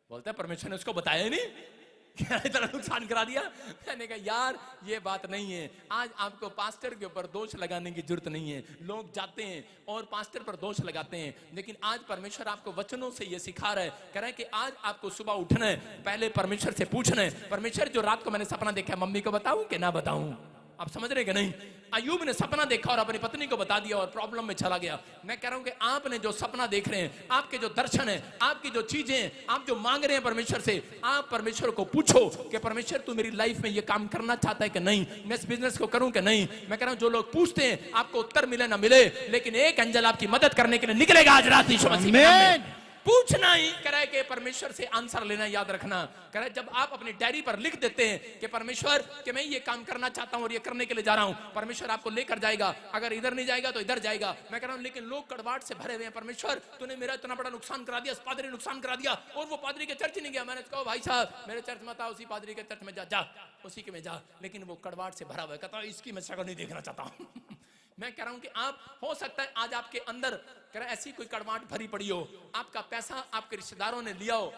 बोलता है परमेश्वर ने उसको बताया ही नहीं, इतना नुकसान करा दिया। मैंने कहा यार ये बात नहीं है, आज आपको पास्टर के ऊपर दोष लगाने की जरूरत नहीं है। लोग जाते हैं और पास्टर पर दोष लगाते हैं, लेकिन आज परमेश्वर आपको वचनों से ये सिखा रहा है, कह रहा है कि आज आपको सुबह उठना है, पहले परमेश्वर से पूछना है, परमेश्वर जो रात को मैंने सपना देखा है मम्मी को बताऊं कि ना बताऊं? आप समझ रहे कि नहीं? अय्यूब ने सपना देखा और अपनी पत्नी को बता दिया और प्रॉब्लम में चला गया। मैं कह रहा हूं कि आपने जो सपना देख रहे हैं, आपके जो दर्शन है, आपकी जो चीजें, आप जो मांग रहे हैं परमेश्वर से, आप परमेश्वर को पूछो कि परमेश्वर तू मेरी लाइफ में ये काम करना चाहता है कि नहीं, मैं इस बिजनेस को करूं कि नहीं। मैं कह रहा हूं जो लोग पूछते हैं आपको उत्तर मिले ना मिले, लेकिन एक एंजल आपकी मदद करने के लिए निकलेगा आज रात यीशु मसीह के नाम में। पूछना ही करे कि परमेश्वर से आंसर लेना याद रखना। करे जब आप अपनी डायरी पर लिख देते हैं कि परमेश्वर कि मैं ये काम करना चाहता हूं और ये करने के लिए जा रहा हूं, परमेश्वर आपको लेकर जाएगा। अगर इधर नहीं जाएगा तो इधर जाएगा। मैं कह रहा हूं लेकिन लोग कड़वाहट से भरे हुए हैं, परमेश्वर तूने मेरा इतना बड़ा नुकसान करा दिया, पादरी नुकसान करा दिया, और वो पादरी के चर्च नहीं गया। मैंने कहा भाई साहब मेरे चर्च मत आ, उसी पादरी के चर्च में जा, उसी के में जा, लेकिन वो कड़वाहट से भरा हुआ है, कहता इसकी मैं शक्ल नहीं देखना चाहता हूं। मैं कह रहा हूं कि आप हो सकता है आज आपके अंदर कह रहा ऐसी कोई कड़वाहट भरी पड़ी हो, आपका पैसा आपके रिश्तेदारों ने लिया हो।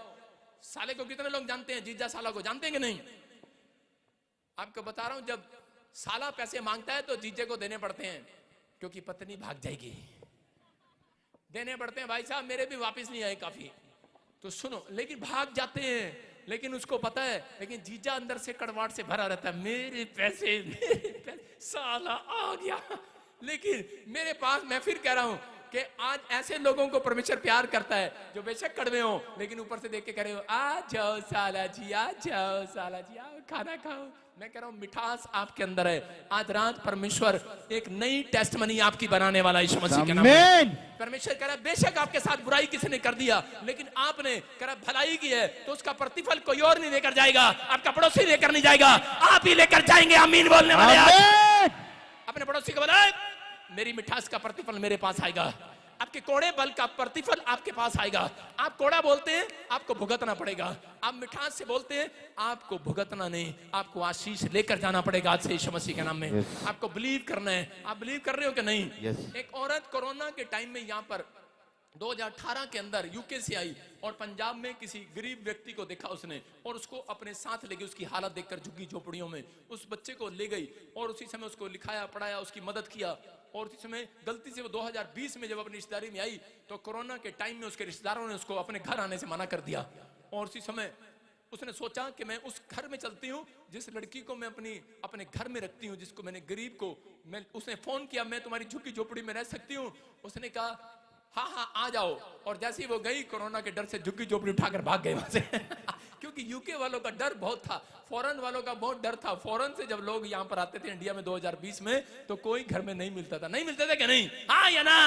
साले को कितने लोग जानते हैं? जीजा साला को जानते हैं कि नहीं? आपको बता रहा हूं, जब साला पैसे मांगता है तो जीजे को देने पड़ते हैं, क्योंकि पत्नी भाग जाएगी, देने पड़ते हैं। भाई साहब मेरे भी वापस नहीं आए काफी, तो सुनो, लेकिन भाग जाते हैं, लेकिन उसको पता है, लेकिन जीजा अंदर से कड़वाहट से भरा रहता है, मेरे पैसे साला आ गया। लेकिन मेरे पास, मैं फिर कह रहा हूं कि आज ऐसे लोगों को परमेश्वर प्यार करता है जो बेशक कड़वे हो, लेकिन ऊपर से देख के कह रहे हो आ जाओ साला जी, आ जाओ साला जी, आओ खाना खाओ। मैं कह रहा हूं मिठास आपके अंदर है। आज रात परमेश्वर एक नई टेस्टमनी आपकी बनाने वाला यीशु मसीह के नाम में। परमेश्वर कह रहा है बेशक आपके साथ बुराई किसी ने कर दिया, लेकिन आपने कह रहा भलाई की है, तो उसका प्रतिफल कोई और नहीं लेकर जाएगा, आपका पड़ोसी लेकर नहीं जाएगा, आप ही लेकर जाएंगे। आमीन बोलने वाले अपने पड़ोसी को बोला मेरी मिठास का प्रतिफल मेरे पास आएगा, आपके कोड़े बल का प्रतिफल आपके पास आएगा। आप कोड़ा बोलते हैं आपको भुगतना पड़ेगा, आप मिठास से बोलते हैं आपको भुगतना नहीं, आपको आशीष लेकर जाना पड़ेगा आज से यीशु मसीह के नाम में। आपको बिलीव करना है। आप बिलीव कर रहे हो कि नहीं? एक औरत कोरोना के टाइम में यहाँ पर 2018 के अंदर यूके से आई और पंजाब में किसी गरीब व्यक्ति को देखा उसने, और उसको अपने साथ ले गई। उसकी हालत देखकर झुग्गी झोपड़ियों में उस बच्चे को ले गई और उसी समय उसको लिखाया पढ़ाया, उसकी मदद किया। और उसी समय गलती से वो 2020 में जब अपनी रिश्तेदारी में आई तो कोरोना के टाइम में उसके रिश्तेदारों ने उसको अपने घर आने से मना कर दिया। और उसी समय उसने सोचा कि मैं उस घर में चलती हूँ जिस लड़की को मैं अपने घर में रखती हूँ, जिसको मैंने गरीब को मैं, उसने फोन किया मैं तुम्हारी झुग्गी झोपड़ी में रह सकती हूँ? उसने कहा हाँ आ जाओ। और जैसे ही वो गई कोरोना के डर से झुग्गी झोपड़ी उठाकर भाग गए वहां से। क्योंकि यूके वालों का डर बहुत था, फॉरेन वालों का बहुत डर था। फॉरेन से जब लोग यहाँ पर आते थे इंडिया में 2020 में, तो कोई घर में नहीं मिलता था। नहीं मिलते थे क्या? नहीं, हाँ या ना?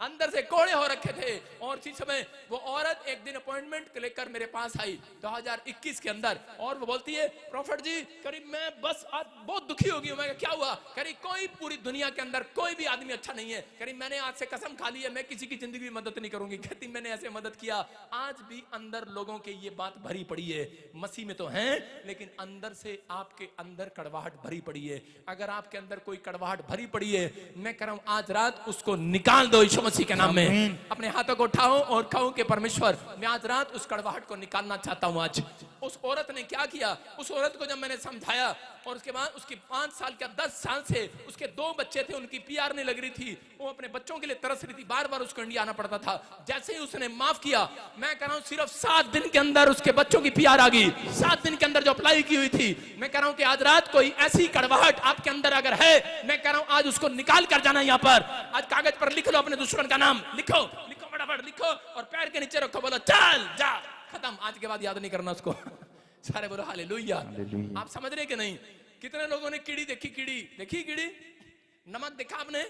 अंदर से कोड़े हो रखे थे। और इसी समय वो औरत एक दिन अपॉइंटमेंट लेकर मेरे पास आई 2021 के अंदर, और वो बोलती है प्रॉफिट जी करीब मैं बस आज बहुत दुखी हो गई हूं। मैं क्या हुआ? करीब कोई पूरी दुनिया के अंदर कोई भी आदमी अच्छा नहीं है। करीब मैंने आज से कसम खा ली है मैं किसी की जिंदगी में मदद नहीं करूंगी। कहती मैंने ऐसे मदद किया। आज भी अंदर लोगों के ये बात भरी पड़ी है, मसीह में तो हैं लेकिन अंदर से आपके अंदर कड़वाहट भरी पड़ी है। अगर आपके अंदर कोई कड़वाहट भरी पड़ी है, मैं कह रहा हूं आज रात उसको निकाल दो यीशु मसीह के नाम में। अपने हाथों को उठाओ और कहो कि परमेश्वर मैं आज रात उस कड़वाहट को निकालना चाहता हूं। आज उस औरत ने क्या किया, उस औरत को जब मैंने समझाया और उसके बाद उसकी 5 साल क्या 10 साल से उसके 2 बच्चे थे, उनकी पीआर नहीं लग रही थी, वो अपने बच्चों के लिए तरस रही थी, बार बार उसको इंडिया आना पड़ता था। जैसे ही उसने माफ किया, मैं कह रहा हूं सिर्फ 7 दिन के अंदर उसके बच्चों की पीआर आ गई। 7 दिन के अंदर जो अप्लाई की हुई थी, मैं कह रहा हूं कि आज रात कोई ऐसी कड़वाहट आपके अंदर अगर है, मैं कह रहा हूं आज उसको निकाल कर जाना। यहां पर आज कागज पर लिख लो अपने दुश्मन का नाम, लिखो लिखो फटाफट लिखो और पैर के नीचे रखो, बोलो चल जा, खत्म, आज के बाद याद नहीं करना उसको। सारे बोलो हालेलुया। आप समझ रहे कि नहीं? कितने लोगों ने कीड़ी देखी, कीड़ी देखी, कीड़ी, नमक देखा आपने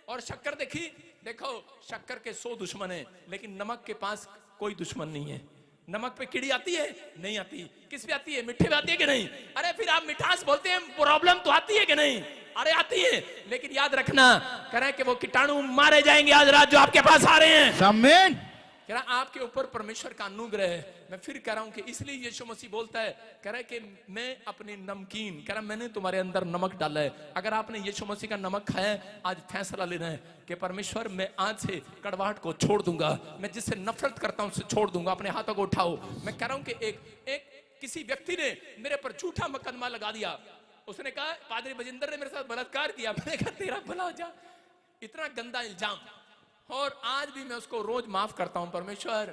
और शक्कर देखी? देखो शक्कर के 100 दुश्मन है, लेकिन नमक के पास कोई दुश्मन नहीं है। नमक पे कीड़ी आती है? नहीं आती। किस पे आती है? मिठे पे आती है कि नहीं? अरे फिर आप मिठास बोलते हैं, प्रॉब्लम तो आती है कि नहीं? अरे आती है, लेकिन याद रखना कह रहे हैं कि वो कीटाणु मारे जाएंगे आज रात जो आपके पास आ रहे हैं। आमीन। कह रहा आपके ऊपर परमेश्वर का अनुग्रह है। मैं फिर कह रहा हूं कि इसलिए यीशु मसीह बोलता है, कह रहा है कि मैं अपनी नमकीन, कह रहा मैंने तुम्हारे अंदर नमक डाला है। अगर आपने यीशु मसीह का नमक खाया है, आज फैसला लेना है कि परमेश्वर मैं आज से कड़वाहट को छोड़ दूंगा, मैं जिससे नफरत करता हूं उसे छोड़ दूंगा। अपने हाथों को उठाओ। मैं कह रहा हूं कि एक किसी व्यक्ति ने मेरे पर झूठा मुकदमा लगा दिया। उसने कहा पादरी बजिंदर ने मेरे साथ बलात्कार किया। मैंने कहा तेरा भला हो जा, इतना गंदा इल्जाम। और आज भी मैं उसको रोज माफ करता हूं। परमेश्वर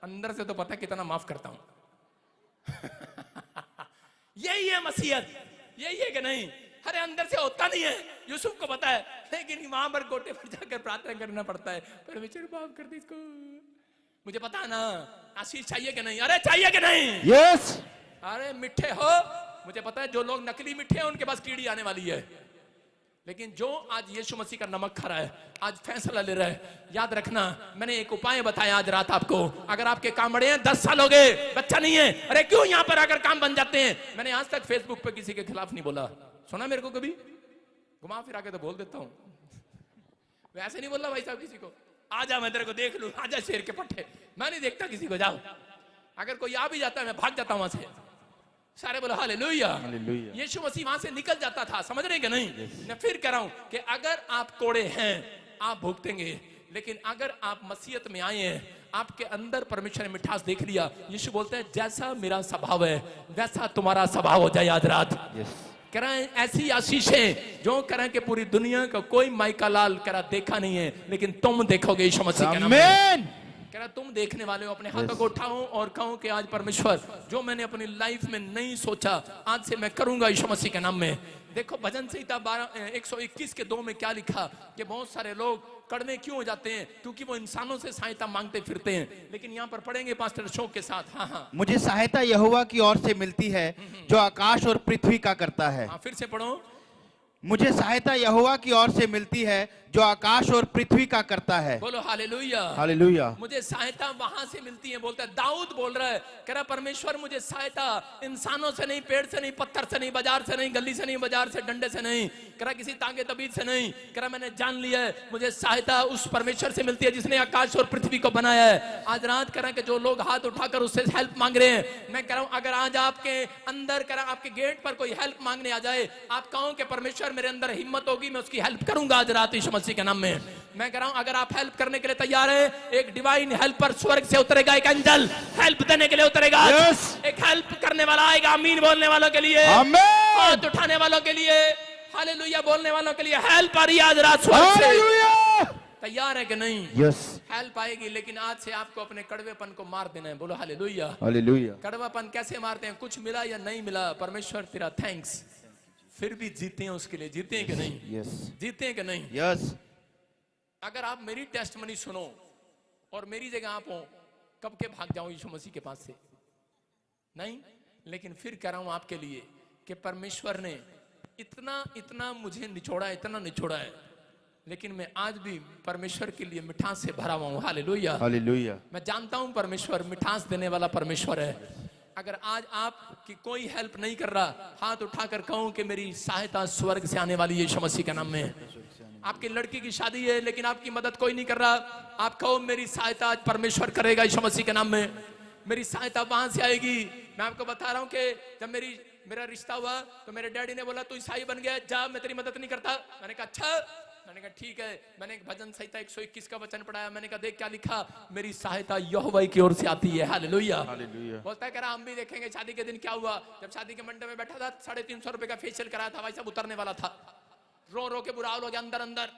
अंदर से तो पता है कितना माफ करता हूं। यही है मसीहत, यही है कि नहीं? अरे अंदर से होता नहीं है, यूसुफ को पता है, लेकिन वहां पर गोटे पर जाकर प्रार्थना करना पड़ता है, परमेश्वर माफ कर दे इसको। मुझे पता है ना, आशीष चाहिए कि नहीं? अरे चाहिए कि नहीं? यस। अरे मिठे हो, मुझे पता है जो लोग नकली मिठे हैं उनके पास कीड़ी आने वाली है, लेकिन जो आज यीशु मसीह का नमक खा रहा है, आज फैसला ले रहा है, याद रखना मैंने एक उपाय बताया आज रात आपको। अगर आपके काम बड़े हैं, 10 साल हो गए, बच्चा नहीं है, अरे क्यों यहाँ पर आकर काम बन जाते हैं? मैंने आज तक फेसबुक पे किसी के खिलाफ नहीं बोला, सुना मेरे को कभी? घुमा फिरा के तो बोल देता हूँ, वैसे नहीं बोला भाई साहब किसी को, आजा मैं तेरे को देख लूं, आजा शेर के पट्टे। मैं नहीं देखता किसी को, जाओ। अगर कोई आ भी जाता है मैं भाग जाता हूं वहां से। सारे बोलो हालेलुया। यीशु मसीह वहां से निकल जाता था, समझ रहे कि नहीं? मैं फिर कह रहा हूं कि अगर आप कोड़े हैं आप भुगतेंगे, लेकिन अगर आप मसीहत में आए हैं, आपके अंदर परमेश्वर ने मिठास देख लिया। यीशु बोलते हैं जैसा मेरा स्वभाव है वैसा तुम्हारा स्वभाव हो जाए आज रात। कह रहे हैं ऐसी आशीषें जो कह रहे हैं कि पूरी दुनिया का कोई माइका लाल कह रहा देखा नहीं है, लेकिन तुम देखोगे यीशु मसीह के नाम में। कह रहा तुम देखने वाले हो। अपने हाथों को उठाओ और कहो कि आज परमेश्वर जो मैंने अपनी लाइफ में नहीं सोचा, आज से मैं करूंगा यीशु मसीह के नाम में। देखो भजन संहिता 121 के 2 में क्या लिखा कि बहुत सारे लोग कड़वे क्यों हो जाते हैं? क्योंकि वो इंसानों से सहायता मांगते फिरते हैं। लेकिन यहाँ पर पढ़ेंगे पास्टर अशोक के साथ। हाँ हाँ, मुझे सहायता यहोवा की ओर से मिलती है जो आकाश और पृथ्वी का करता है। हाँ, फिर से पढ़ो। मुझे सहायता यहोवा की ओर से मिलती है जो आकाश और पृथ्वी का करता है। बोलो हालेलुया। हालेलुया। मुझे सहायता वहां से मिलती है, बोलता है दाऊद बोल रहा है, कह रहा परमेश्वर मुझे सहायता इंसानों से नहीं, पेड़ से नहीं, पत्थर से नहीं, बाजार से नहीं, गली से नहीं, बाजार से, डंडे से नहीं, कह रहा किसी तांगे तबीज से नहीं, कह रहा मैंने जान लिया है मुझे सहायता उस परमेश्वर से मिलती है जिसने आकाश और पृथ्वी को बनाया है। आज रात कह रहा कि जो लोग हाथ उठाकर उससे हेल्प मांग रहे हैं, मैं कह रहा हूं अगर आज आपके अंदर कह रहा आपके गेट पर कोई हेल्प मांगने आ जाए, आप कहो कि परमेश्वर मेरे अंदर हिम्मत होगी मैं उसकी हेल्प करूंगा आज रात यीशु मसीह के नाम में। मैं कह रहा हूं अगर आप हेल्प करने के लिए तैयार हैं, एक डिवाइन हेल्पर स्वर्ग से उतरेगा, एक एंजल हेल्प देने के लिए उतरेगा। एक हेल्प करने वाला आएगा, आमीन बोलने वालों के लिए, हाथ उठाने वालों के लिए, हालेलुया बोलने वालों के लिए हेल्प आ रही है आज रात स्वर्ग से। तैयार है कि नहीं? यस। हेल्प आएगी, लेकिन आज से आपको अपने कड़वेपन को मार देना है। बोलो हालेलुया। हालेलुया। कड़वापन कैसे मारते हैं? कुछ मिला या नहीं मिला, परमेश्वर तेरा थैंक्स, फिर भी जीते हैं उसके लिए। जीते हैं कि नहीं? यस। जीते हैं कि नहीं? यस। अगर आप मेरी टेस्टमनी सुनो और मेरी जगह आप हो, कब के भाग जाओ यीशु मसीह के पास से? नहीं। लेकिन फिर कह रहा हूं आपके लिए कि परमेश्वर ने इतना इतना मुझे निचोड़ा, इतना निचोड़ा है, लेकिन मैं आज भी परमेश्वर के लिए मिठास से भरा हुआ हूं। हालेलुया। हालेलुया। मैं जानता हूं परमेश्वर मिठास देने वाला परमेश्वर है। अगर आज आपकी कोई हेल्प नहीं कर रहा, हाथ उठाकर कहूं कि मेरी सहायता स्वर्ग से आने वाली है यीशु मसीह के नाम में। आपकी लड़की की शादी है लेकिन आपकी मदद कोई नहीं कर रहा, आप कहो मेरी सहायता आज परमेश्वर करेगा यीशु मसीह के नाम में। मेरी सहायता वहां से आएगी। मैं आपको बता रहा हूं कि जब मेरा रिश्ता हुआ तो मेरे डैडी ने बोला तू ईसाई बन गया, जा मैं तेरी मदद नहीं करता। मैंने कहा अच्छा, मैंने कहा ठीक है। मैंने एक भजन संहिता 121 का वचन पढ़ाया। मैंने कहा देख क्या लिखा, मेरी सहायता यहोवा की ओर से आती है। हालेलुया। बोलता है कह रहा हम भी देखेंगे शादी के दिन क्या हुआ। जब शादी के मंडप में बैठा था 350 रुपए का फेशियल कराया था, भाई साहब उतरने वाला था। रो रो के बुरा हाल हो गया अंदर अंदर,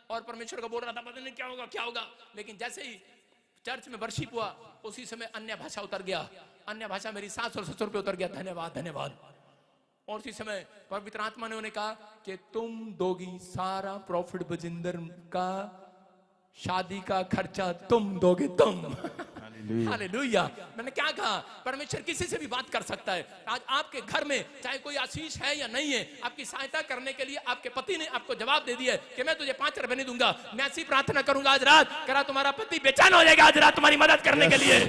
और परमेश्वर को बोल रहा था पता नहीं क्या होगा क्या होगा। लेकिन जैसे ही चर्च में वर्शिप हुआ उसी समय अन्य भाषा उतर गया। अन्य भाषा मेरी सास और ससुर पे उतर गया। धन्यवाद धन्यवाद। और उसी समय पवित्र आत्मा ने उन्हें कहा कि तुम दोगी सारा प्रॉफिट बजिंदर का शादी का खर्चा तुम दोगे तुम। हालेलुया। मैंने क्या कहा, परमेश्वर किसी से भी बात कर सकता है। आज आपके घर में चाहे कोई आशीष है या नहीं है, आपकी सहायता करने के लिए आपके पति ने आपको जवाब दे दिया है कि मैं तुझे 5 रुपए नहीं दूंगा। मैं ऐसी प्रार्थना करूंगा आज रात, करा तुम्हारा पति बेचैन हो जाएगा आज रात तुम्हारी मदद करने के लिए।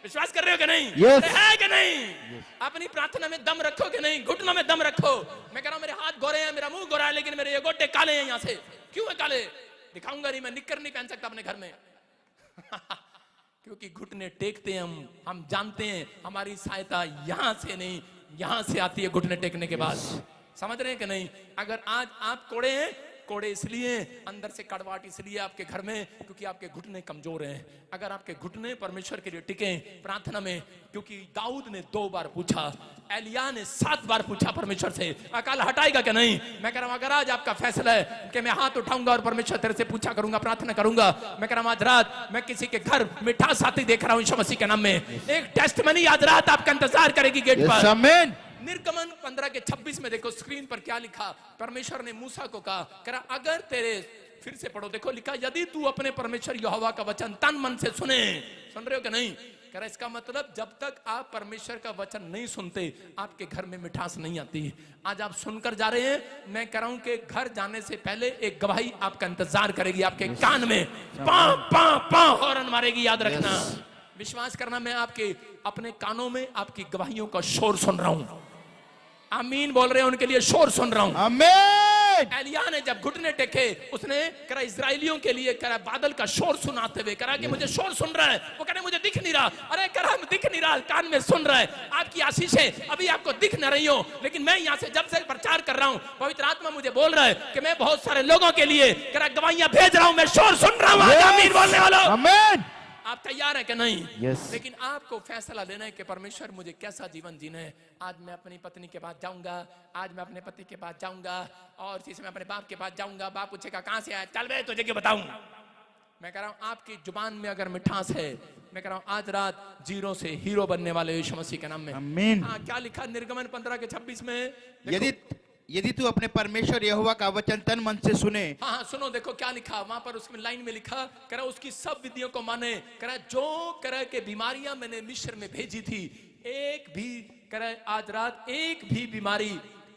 विश्वास कर रहे हो कि नहीं? है कि नहीं? अपनी प्रार्थना में दम रखो कि नहीं? घुटनों में दम रखो। मैं कह रहा हूं मेरे हाथ गोरे हैं, मेरा मुंह गोरा है, लेकिन मेरे ये गोटे काले हैं। यहां से क्यों है काले? दिखाऊंगा नहीं, मैं निक्कर नहीं पहन सकता अपने घर में। क्योंकि घुटने टेकते हैं हम जानते हैं हमारी सहायता यहां से नहीं यहां से आती है, घुटने टेकने के बाद। समझ रहे हैं कि नहीं? अगर आज आप कोड़े हैं, कोड़े इसलिए अंदर से कड़वाट इसलिए आपके घर में क्योंकि आपके घुटने कमजोर हैं। अगर आपके घुटने परमेश्वर के लिए टिके प्रार्थना में, क्योंकि दाऊद ने 2 बार पूछा, एलिया ने 7 बार पूछा परमेश्वर से, अकाल हटाएगा क्या नहीं? मैं कह रहा हूं अगर आज आपका फैसला है कि मैं हाथ उठाऊंगा और परमेश्वर तेरे से पूछा करूंगा, प्रार्थना करूंगा, मैं कह रहा हूं आज रात मैं किसी के घर मिठास आती देख रहा हूं यीशु मसीह के नाम में। एक टेस्टमनी आज रात आपका इंतजार करेगी गेट पर। आमीन। निर्गमन 15 के 26 में देखो स्क्रीन पर क्या लिखा। परमेश्वर ने मूसा को कहा अगर तेरे, फिर से पढ़ो, देखो लिखा, यदि तू अपने परमेश्वर यहोवा का वचन तन मन से सुने। सुन रहे हो कि नहीं? कह रहा इसका मतलब जब तक आप परमेश्वर का वचन नहीं सुनते आपके घर में मिठास नहीं आती। आज आप सुनकर जा रहे हैं, मैं कह रहा हूं कि घर जाने से पहले एक गवाही आपका इंतजार करेगी आपके कान में, पां पां पां हॉर्न मारेगी। याद रखना, विश्वास करना, मैं आपके अपने कानों में आपकी गवाहियों का शोर सुन रहा हूं। आमीन बोल रहे हैं, उनके लिए शोर सुन रहा हूं। आमीन। एलिया ने जब घुटने टेके, उसने करा इजराइलियों के लिए करा बादल का शोर सुनाते हुए करा कि मुझे शोर सुन रहा है। वो कह मुझे दिख नहीं रहा। अरे करा दिख नहीं रहा, कान में सुन रहा है। आपकी आशीषें अभी आपको दिख न रही हो, लेकिन मैं यहां से जब से प्रचार कर रहा हूं पवित्र आत्मा मुझे बोल रहा है कि मैं बहुत सारे लोगों के लिए करा गवाहियां भेज रहा हूं। मैं शोर सुन रहा हूं। आमीन बोलने वालों, आमीन। आप तैयार हैं कि नहीं? Yes. लेकिन आपको फैसला लेना है कि परमेश्वर मुझे कैसा जीवन जीना है। आज मैं अपनी पत्नी के पास जाऊंगा, आज मैं अपने पति के पास जाऊंगा, और इसी समय अपने बाप के पास जाऊंगा। बाप पूछेगा कहां से आया, चल बे तुझे क्या बताऊं। मैं कह रहा हूं आपकी जुबान में अगर मिठास है, मैं कह रहा हूं आज रात जीरो से हीरो बनने वाले यीशु मसीह के नाम में। आमीन। हाँ, क्या लिखा निर्गमन 15 के 26 में? यदि तू अपने परमेश्वर यहोवा का वचन तन मन से सुने। हाँ हाँ सुनो, देखो क्या लिखा वहां पर, उसमें लाइन में लिखा, करा उसकी सब विधियों को माने, करा जो करा के बीमारियां मैंने मिस्र में भेजी थी, एक भी करा आज रात एक भी बीमारी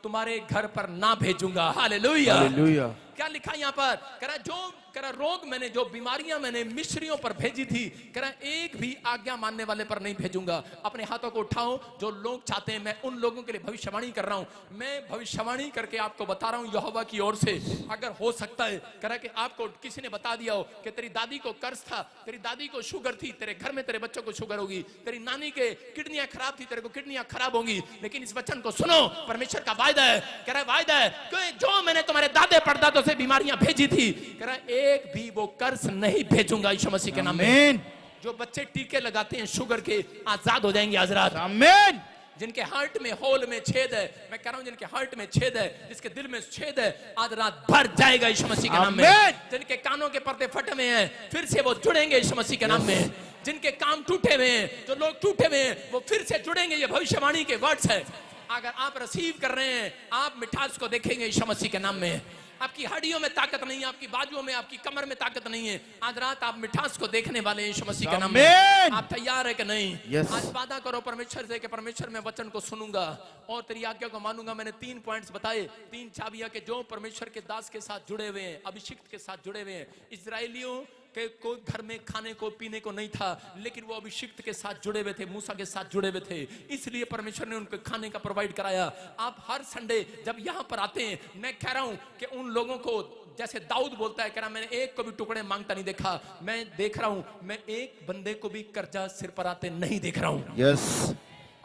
तुम्हारे घर पर ना भेजूंगा। हालेलुया। हालेलुया। क्या लिखा यहाँ पर? करा जो करा रोग मैंने, जो बीमारियां मैंने मिस्रियों पर भेजी थी, करा एक भी आज्ञा मानने वाले पर नहीं भेजूंगा। अपने हाथों को उठाओ जो लोग चाहते हैं, मैं उन लोगों के लिए भविष्यवाणी कर रहा हूं। मैं भविष्यवाणी करके आपको बता रहा हूं यहोवा की ओर से। अगर हो सकता है करा कि आपको किसी ने बता दिया हो कि तेरी दादी को कर्ज था, तेरी दादी को शुगर थी, तेरे घर में तेरे बच्चों को शुगर होगी, तेरी नानी के किडनियां खराब थी, तेरे को किडनियां खराब होंगी, लेकिन इस वचन को सुनो, परमेश्वर का वायदा है, कह रहा वायदा है कि जो मैंने तुम्हारे दादे परदादों से बीमारियां भेजी थी, कह रहा एक भी वो कर्ज नहीं भेजूंगा यीशु मसीह के नाम में। जो बच्चे टीके लगाते हैं शुगर के, आजाद हो जाएंगे आज रात। आमीन। जिनके हार्ट में होल में छेद है, मैं कह रहा हूं जिनके हार्ट में छेद है, जिसके दिल में छेद है, आज रात भर जाएगा यीशु मसीह के नाम में। जिनके कानों के पर्दे फटे हुए हैं, फिर से वो जुड़ेंगे यीशु मसीह के नाम में। जिनके काम टूटे हुए हैं, जो लोग टूटे हुए हैं, वो फिर से जुड़ेंगे। ये भविष्यवाणी के वर्ड्स है। अगर आप रिसीव कर रहे हैं, आप मिठास को देखेंगे यीशु मसीह के नाम में। आपकी हड्डियों में ताकत नहीं है, आपकी बाजुओं में, आपकी कमर में ताकत नहीं है, आज रात आप मिठास को देखने वाले यीशु मसीह के नाम में। आप तैयार है कि नहीं? yes. आज वादा करो परमेश्वर से कि परमेश्वर मैं वचन को सुनूंगा और तेरी आज्ञा को मानूंगा। मैंने 3 पॉइंट्स बताए, 3 चाबियां के जो परमेश्वर के दास के साथ जुड़े हुए हैं, अभिषिक्त के साथ जुड़े हुए हैं। इजराइलियों के कोई घर में खाने को पीने को नहीं था, लेकिन वो अभिषिक्त के साथ जुड़े हुए थे, मूसा के साथ जुड़े हुए थे, इसलिए परमेश्वर ने उनको खाने का प्रोवाइड कराया। आप हर संडे जब यहाँ पर आते हैं, मैं कह रहा हूं कि उन लोगों को, जैसे दाऊद बोलता है, कह रहा मैंने एक को भी टुकड़े मांगता नहीं देखा। मैं देख रहा हूं, मैं एक बंदे को भी कर्जा सिर पर आते नहीं देख रहा हूं। यस।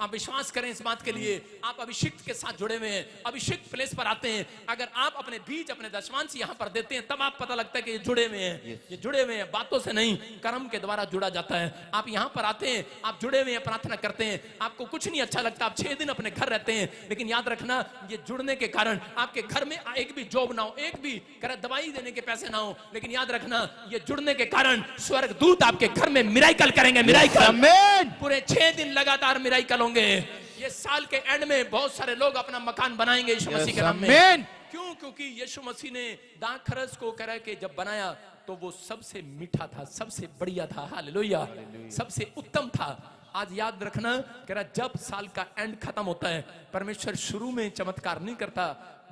आप विश्वास करें इस बात के लिए, आप अभिषिक्त के साथ जुड़े हुए हैं, अभिषिक्त प्लेस पर आते हैं। अगर आप अपने बीज अपने दशमांश यहाँ पर देते हैं, तब आप पता लगता है कि ये जुड़े हुए हैं। ये जुड़े हुए हैं, बातों से नहीं, कर्म के द्वारा जुड़ा जाता है। आप यहाँ पर आते हैं, आप जुड़े हुए हैं, प्रार्थना करते हैं, आपको कुछ नहीं अच्छा लगता, आप 6 दिन अपने घर रहते हैं, लेकिन याद रखना ये जुड़ने के कारण आपके घर में एक भी जॉब ना हो, एक भी दवाई देने के पैसे ना हो, लेकिन याद रखना ये जुड़ने के कारण स्वर्गदूत आपके घर में मिराइकल करेंगे। मिराइकल, आमीन। पूरे 6 दिन लगातार मिराइकल होंगे। ये साल के एंड में बहुत सारे लोग अपना मकान बनाएंगे यीशु मसीह के नाम में। आमीन। क्यों? क्योंकि यीशु मसीह ने दाखरस को कह के जब बनाया तो वो सबसे मीठा था, सबसे बढ़िया था। हालेलुया, सबसे उत्तम था। आज याद रखना, कह रहा जब साल का एंड खत्म होता है, परमेश्वर शुरू में चमत्कार नहीं करता,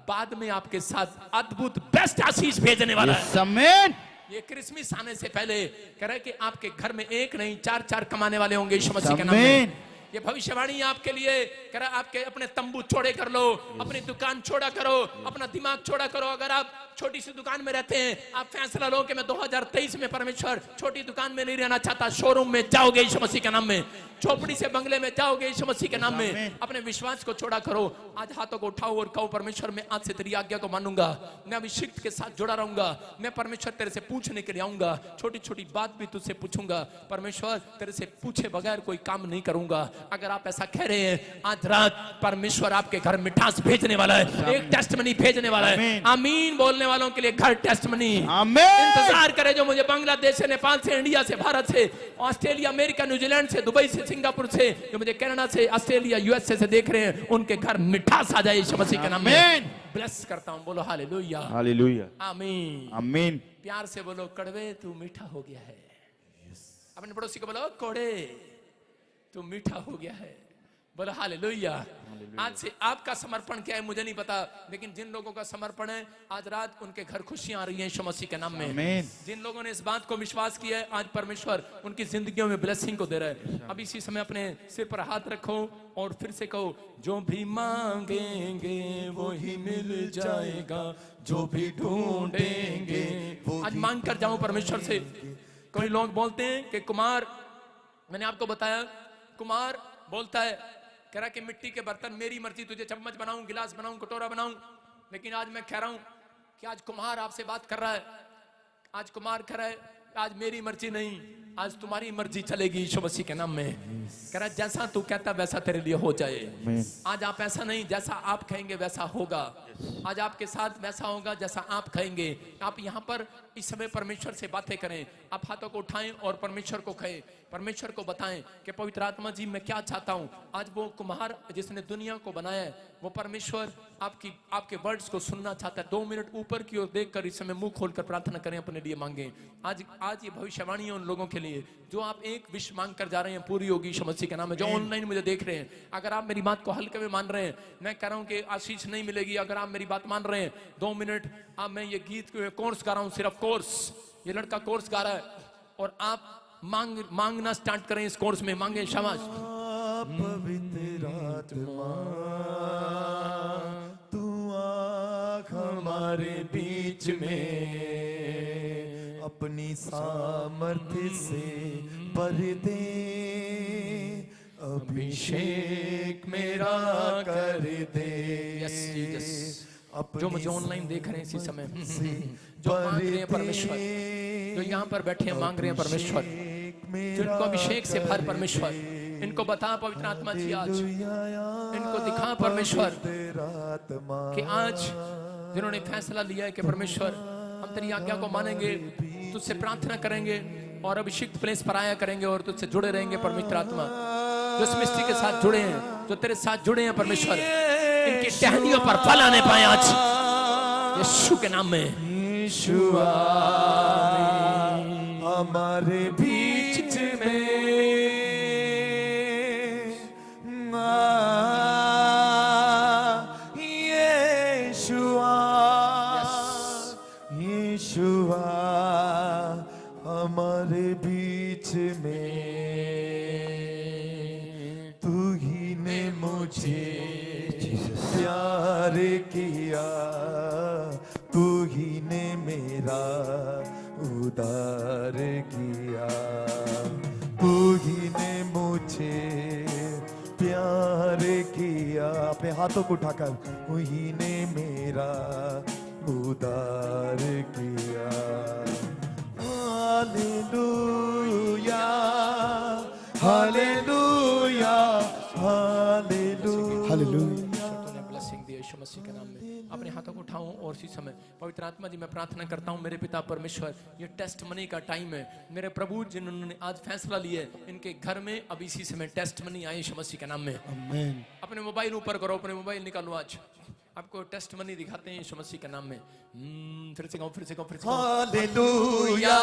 बाद में आपके साथ अद्भुत बेस्ट आशीष भेजने वाला है। आमीन। ये क्रिसमस आने से पहले कह रहा है कि आपके घर में एक नहीं 4 कमाने वाले होंगे यीशु मसीह के नाम में। ये भविष्यवाणी आपके लिए कह रहा है, आपके अपने तंबू छोड़े कर लो, अपनी दुकान छोड़ा करो, अपना दिमाग छोड़ा करो। अगर आप छोटी सी दुकान में रहते हैं, आप फैसला लो कि मैं 2023 में परमेश्वर छोटी दुकान में नहीं रहना चाहता, शोरूम में जाओगे यीशु मसीह के नाम में, झोपड़ी से बंगले में जाओगे यीशु मसीह के नाम में। अपने विश्वास को छोड़ा करो। आज हाथों को उठाओ और कहो, परमेश्वर मैं आज से तेरी आज्ञा को मानूंगा, मैं अभिषिक्त के साथ जुड़ा रहूंगा, मैं परमेश्वर तेरे से पूछने के लिए आऊंगा, छोटी छोटी बात भी तुझसे पूछूंगा, परमेश्वर तेरे से पूछे बगैर कोई काम नहीं करूंगा। अगर आप ऐसा कह रहे हैं, आज रात परमेश्वर आपके घर मिठास भेजने वाला है, एक टेस्टमनी भेजने वाला है। आमीन बोलने वालों के लिए घर टेस्टमनी। आमीन। इंतजार करे जो मुझे बांग्लादेश से, नेपाल से, इंडिया से, भारत से, ऑस्ट्रेलिया, अमेरिका, न्यूजीलैंड से, दुबई से, सिंगापुर से, जो मुझे कनाडा से, ऑस्ट्रेलिया, यूएसए से देख रहे हैं, उनके घर मिठास आ जाए यीशु मसीह के नाम में। ब्लेस करता हूं, बोलो हालेलुया, हालेलुया, आमीन, आमीन। प्यार से बोलो, कड़वे तू मीठा हो गया है। अपने पड़ोसी को बोलो, कोड़े तू मीठा हो गया है। बोलो हालेलुया। आज से आपका समर्पण क्या है मुझे नहीं पता, लेकिन जिन लोगों का समर्पण है आज रात उनके घर खुशियां आ रही हैं यीशु मसीह के नाम में। आमीन। जिन लोगों ने इस बात को विश्वास किया है, आज परमेश्वर उनकी जिंदगियों में ब्लेसिंग को दे रहा है। अब इसी समय अपने सिर पर हाथ रखो और फिर से कहो, जो भी मांगेंगे वो ही मिल जाएगा, जो भी ढूंढेंगे। आज मांग कर जाओ परमेश्वर से। कोई लोग बोलते हैं कि कुमार, मैंने आपको बताया, कुमार बोलता है, कह रहा कि मिट्टी के बर्तन मेरी मर्जी, तुझे चम्मच बनाऊं, गिलास बनाऊं, कटोरा बनाऊं। लेकिन आज मैं कह रहा हूं कि आज कुम्हार आपसे बात कर रहा है। आज कुम्हार कह रहा है, आज मेरी मर्जी नहीं, आज तुम्हारी मर्जी चलेगी यीशु मसीह के नाम में। कह रहा है जैसा तू कहता वैसा तेरे लिए हो जाए। आज आप ऐसा नहीं, जैसा आप कहेंगे वैसा होगा। आज आपके साथ वैसा होगा जैसा आप कहेंगे। आप यहाँ पर इस समय परमेश्वर से बातें करें, आप हाथों को उठाएं और परमेश्वर को कहें, परमेश्वर को बताएं कि पवित्र आत्मा जी मैं क्या चाहता हूं। आज वो कुम्हार जिसने दुनिया को बनाया है, वो परमेश्वर आपके वर्ड्स को सुनना चाहता है। 2 मिनट ऊपर की ओर देखकर इस समय मुंह खोलकर प्रार्थना करें, अपने लिए मांगें। आज ये भविष्यवाणी है उन लोगों के लिए जो आप एक विश मांग कर जा रहे हैं, पूरी होगी यीशु मसीह के नाम में। जो ऑनलाइन मुझे देख रहे हैं, अगर आप मेरी बात को हल्के में मान रहे हैं, मैं कह रहा हूं कि आशीष नहीं मिलेगी। अगर आप मेरी बात मान रहे हैं, 2 मिनट अब मैं ये गीत कोर्स गा रहा हूं, सिर्फ कोर्स, ये लड़का कोर्स गा रहा है और आप मांगना स्टार्ट करें इस कोर्स में। मांगे शाबाश। पवित्र आत्मा तू आँख हमारे बीच में, अपनी सामर्थ्य से भर दे, अभिषेक मेरा कर दे। जो मुझे ऑनलाइन देख रहे हैं इसी समय, जो मांग रहे हैं परमेश्वर, जो यहाँ पर बैठे हैं मांग रहे हैं परमेश्वर, जिनको अभिषेक से भर परमेश्वर, इनको बता पवित्र आत्मा जी, आज इनको दिखा परमेश्वर कि आज जिन्होंने फैसला लिया है कि परमेश्वर हम तेरी आज्ञा को मानेंगे, तुझसे प्रार्थना करेंगे और अभिषिक्त प्लेस पर आया करेंगे और तुझसे जुड़े रहेंगे। पवित्र आत्मा जो इस मिस्ट्री के साथ जुड़े हैं, जो तेरे साथ जुड़े हैं परमेश्वर, इनकी टहनियों पर फल आने पाए आज यीशु के नाम में। यीशुआ हमारे बीच में, यीशुआ हमारे बीच में, तू ही ने मुझे प्यार किया, तू ही ने मेरा उद्धार किया, तू ही ने मुझे प्यार अपने हाथों को उठाकर उही ने मेरा उद्धार किया। हालेलुया हालेलुया हालेलुया तूने ब्लेसिंग दी यीशु मसीह के नाम में। अपने हाथों को उठाऊं और इसी समय पवित्र आत्मा जी मैं प्रार्थना करता हूं मेरे पिता परमेश्वर, ये टेस्ट मनी का टाइम है। मेरे प्रभु जिन्होंने आज फैसला लिए इनके घर में अब इसी समय टेस्ट मनी आए यीशु मसीह के नाम में। आमीन। अपने मोबाइल ऊपर करो, अपने मोबाइल निकालो, आज आपको टेस्ट मनी दिखाते हैं यीशु मसीह के नाम में। फिर से गाओ, फिर से गाओ, फिर से गाओ। हालेलुया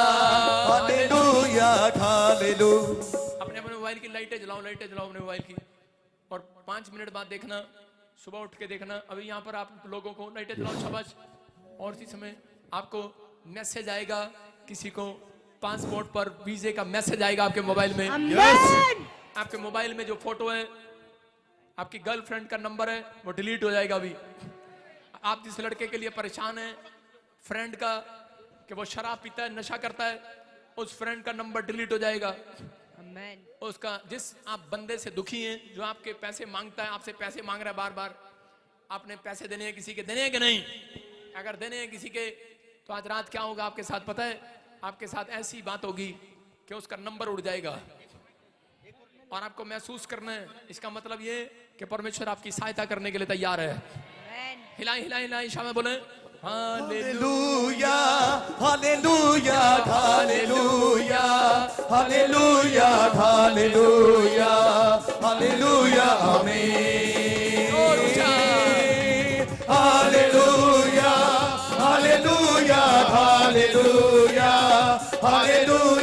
हालेलुया हालेलुया। अपने अपने मोबाइल की लाइटें जलाओ, लाइटें जलाओ अपने मोबाइल की, और 5 मिनट बाद देखना, सुबह उठ के देखना। अभी यहाँ पर आप लोगों को लाइटें जलाओ, शाबाश। और इसी समय आपको मैसेज आएगा, किसी को पासपोर्ट पर वीजे का मैसेज आएगा आपके मोबाइल में। आपके मोबाइल में जो फोटो है, आपकी गर्लफ्रेंड का नंबर है, वो डिलीट हो जाएगा अभी। आप जिस लड़के के लिए परेशान हैं, फ्रेंड का, कि वो शराब पीता है, नशा करता है, उस फ्रेंड का नंबर डिलीट हो जाएगा। उसका, जिस आप बंदे से दुखी हैं, जो आपके पैसे मांगता है, आपसे पैसे मांग रहा है बार बार, आपने पैसे देने हैं किसी के, देने हैं कि नहीं? अगर देने हैं किसी के, तो आज रात क्या होगा आपके साथ पता है? आपके साथ ऐसी बात होगी कि उसका नंबर उड़ जाएगा और आपको महसूस करना है। इसका मतलब ये कि परमेश्वर आपकी सहायता करने के लिए तैयार है। हिलाएं हिलाएं हिलाएं, शामे बोले हालेलुया हालेलुया हालेलुया हालेलुया हालेलुया हालेलुया आमीन। हालेलुया हालेलुया हालेलुया हालेलुया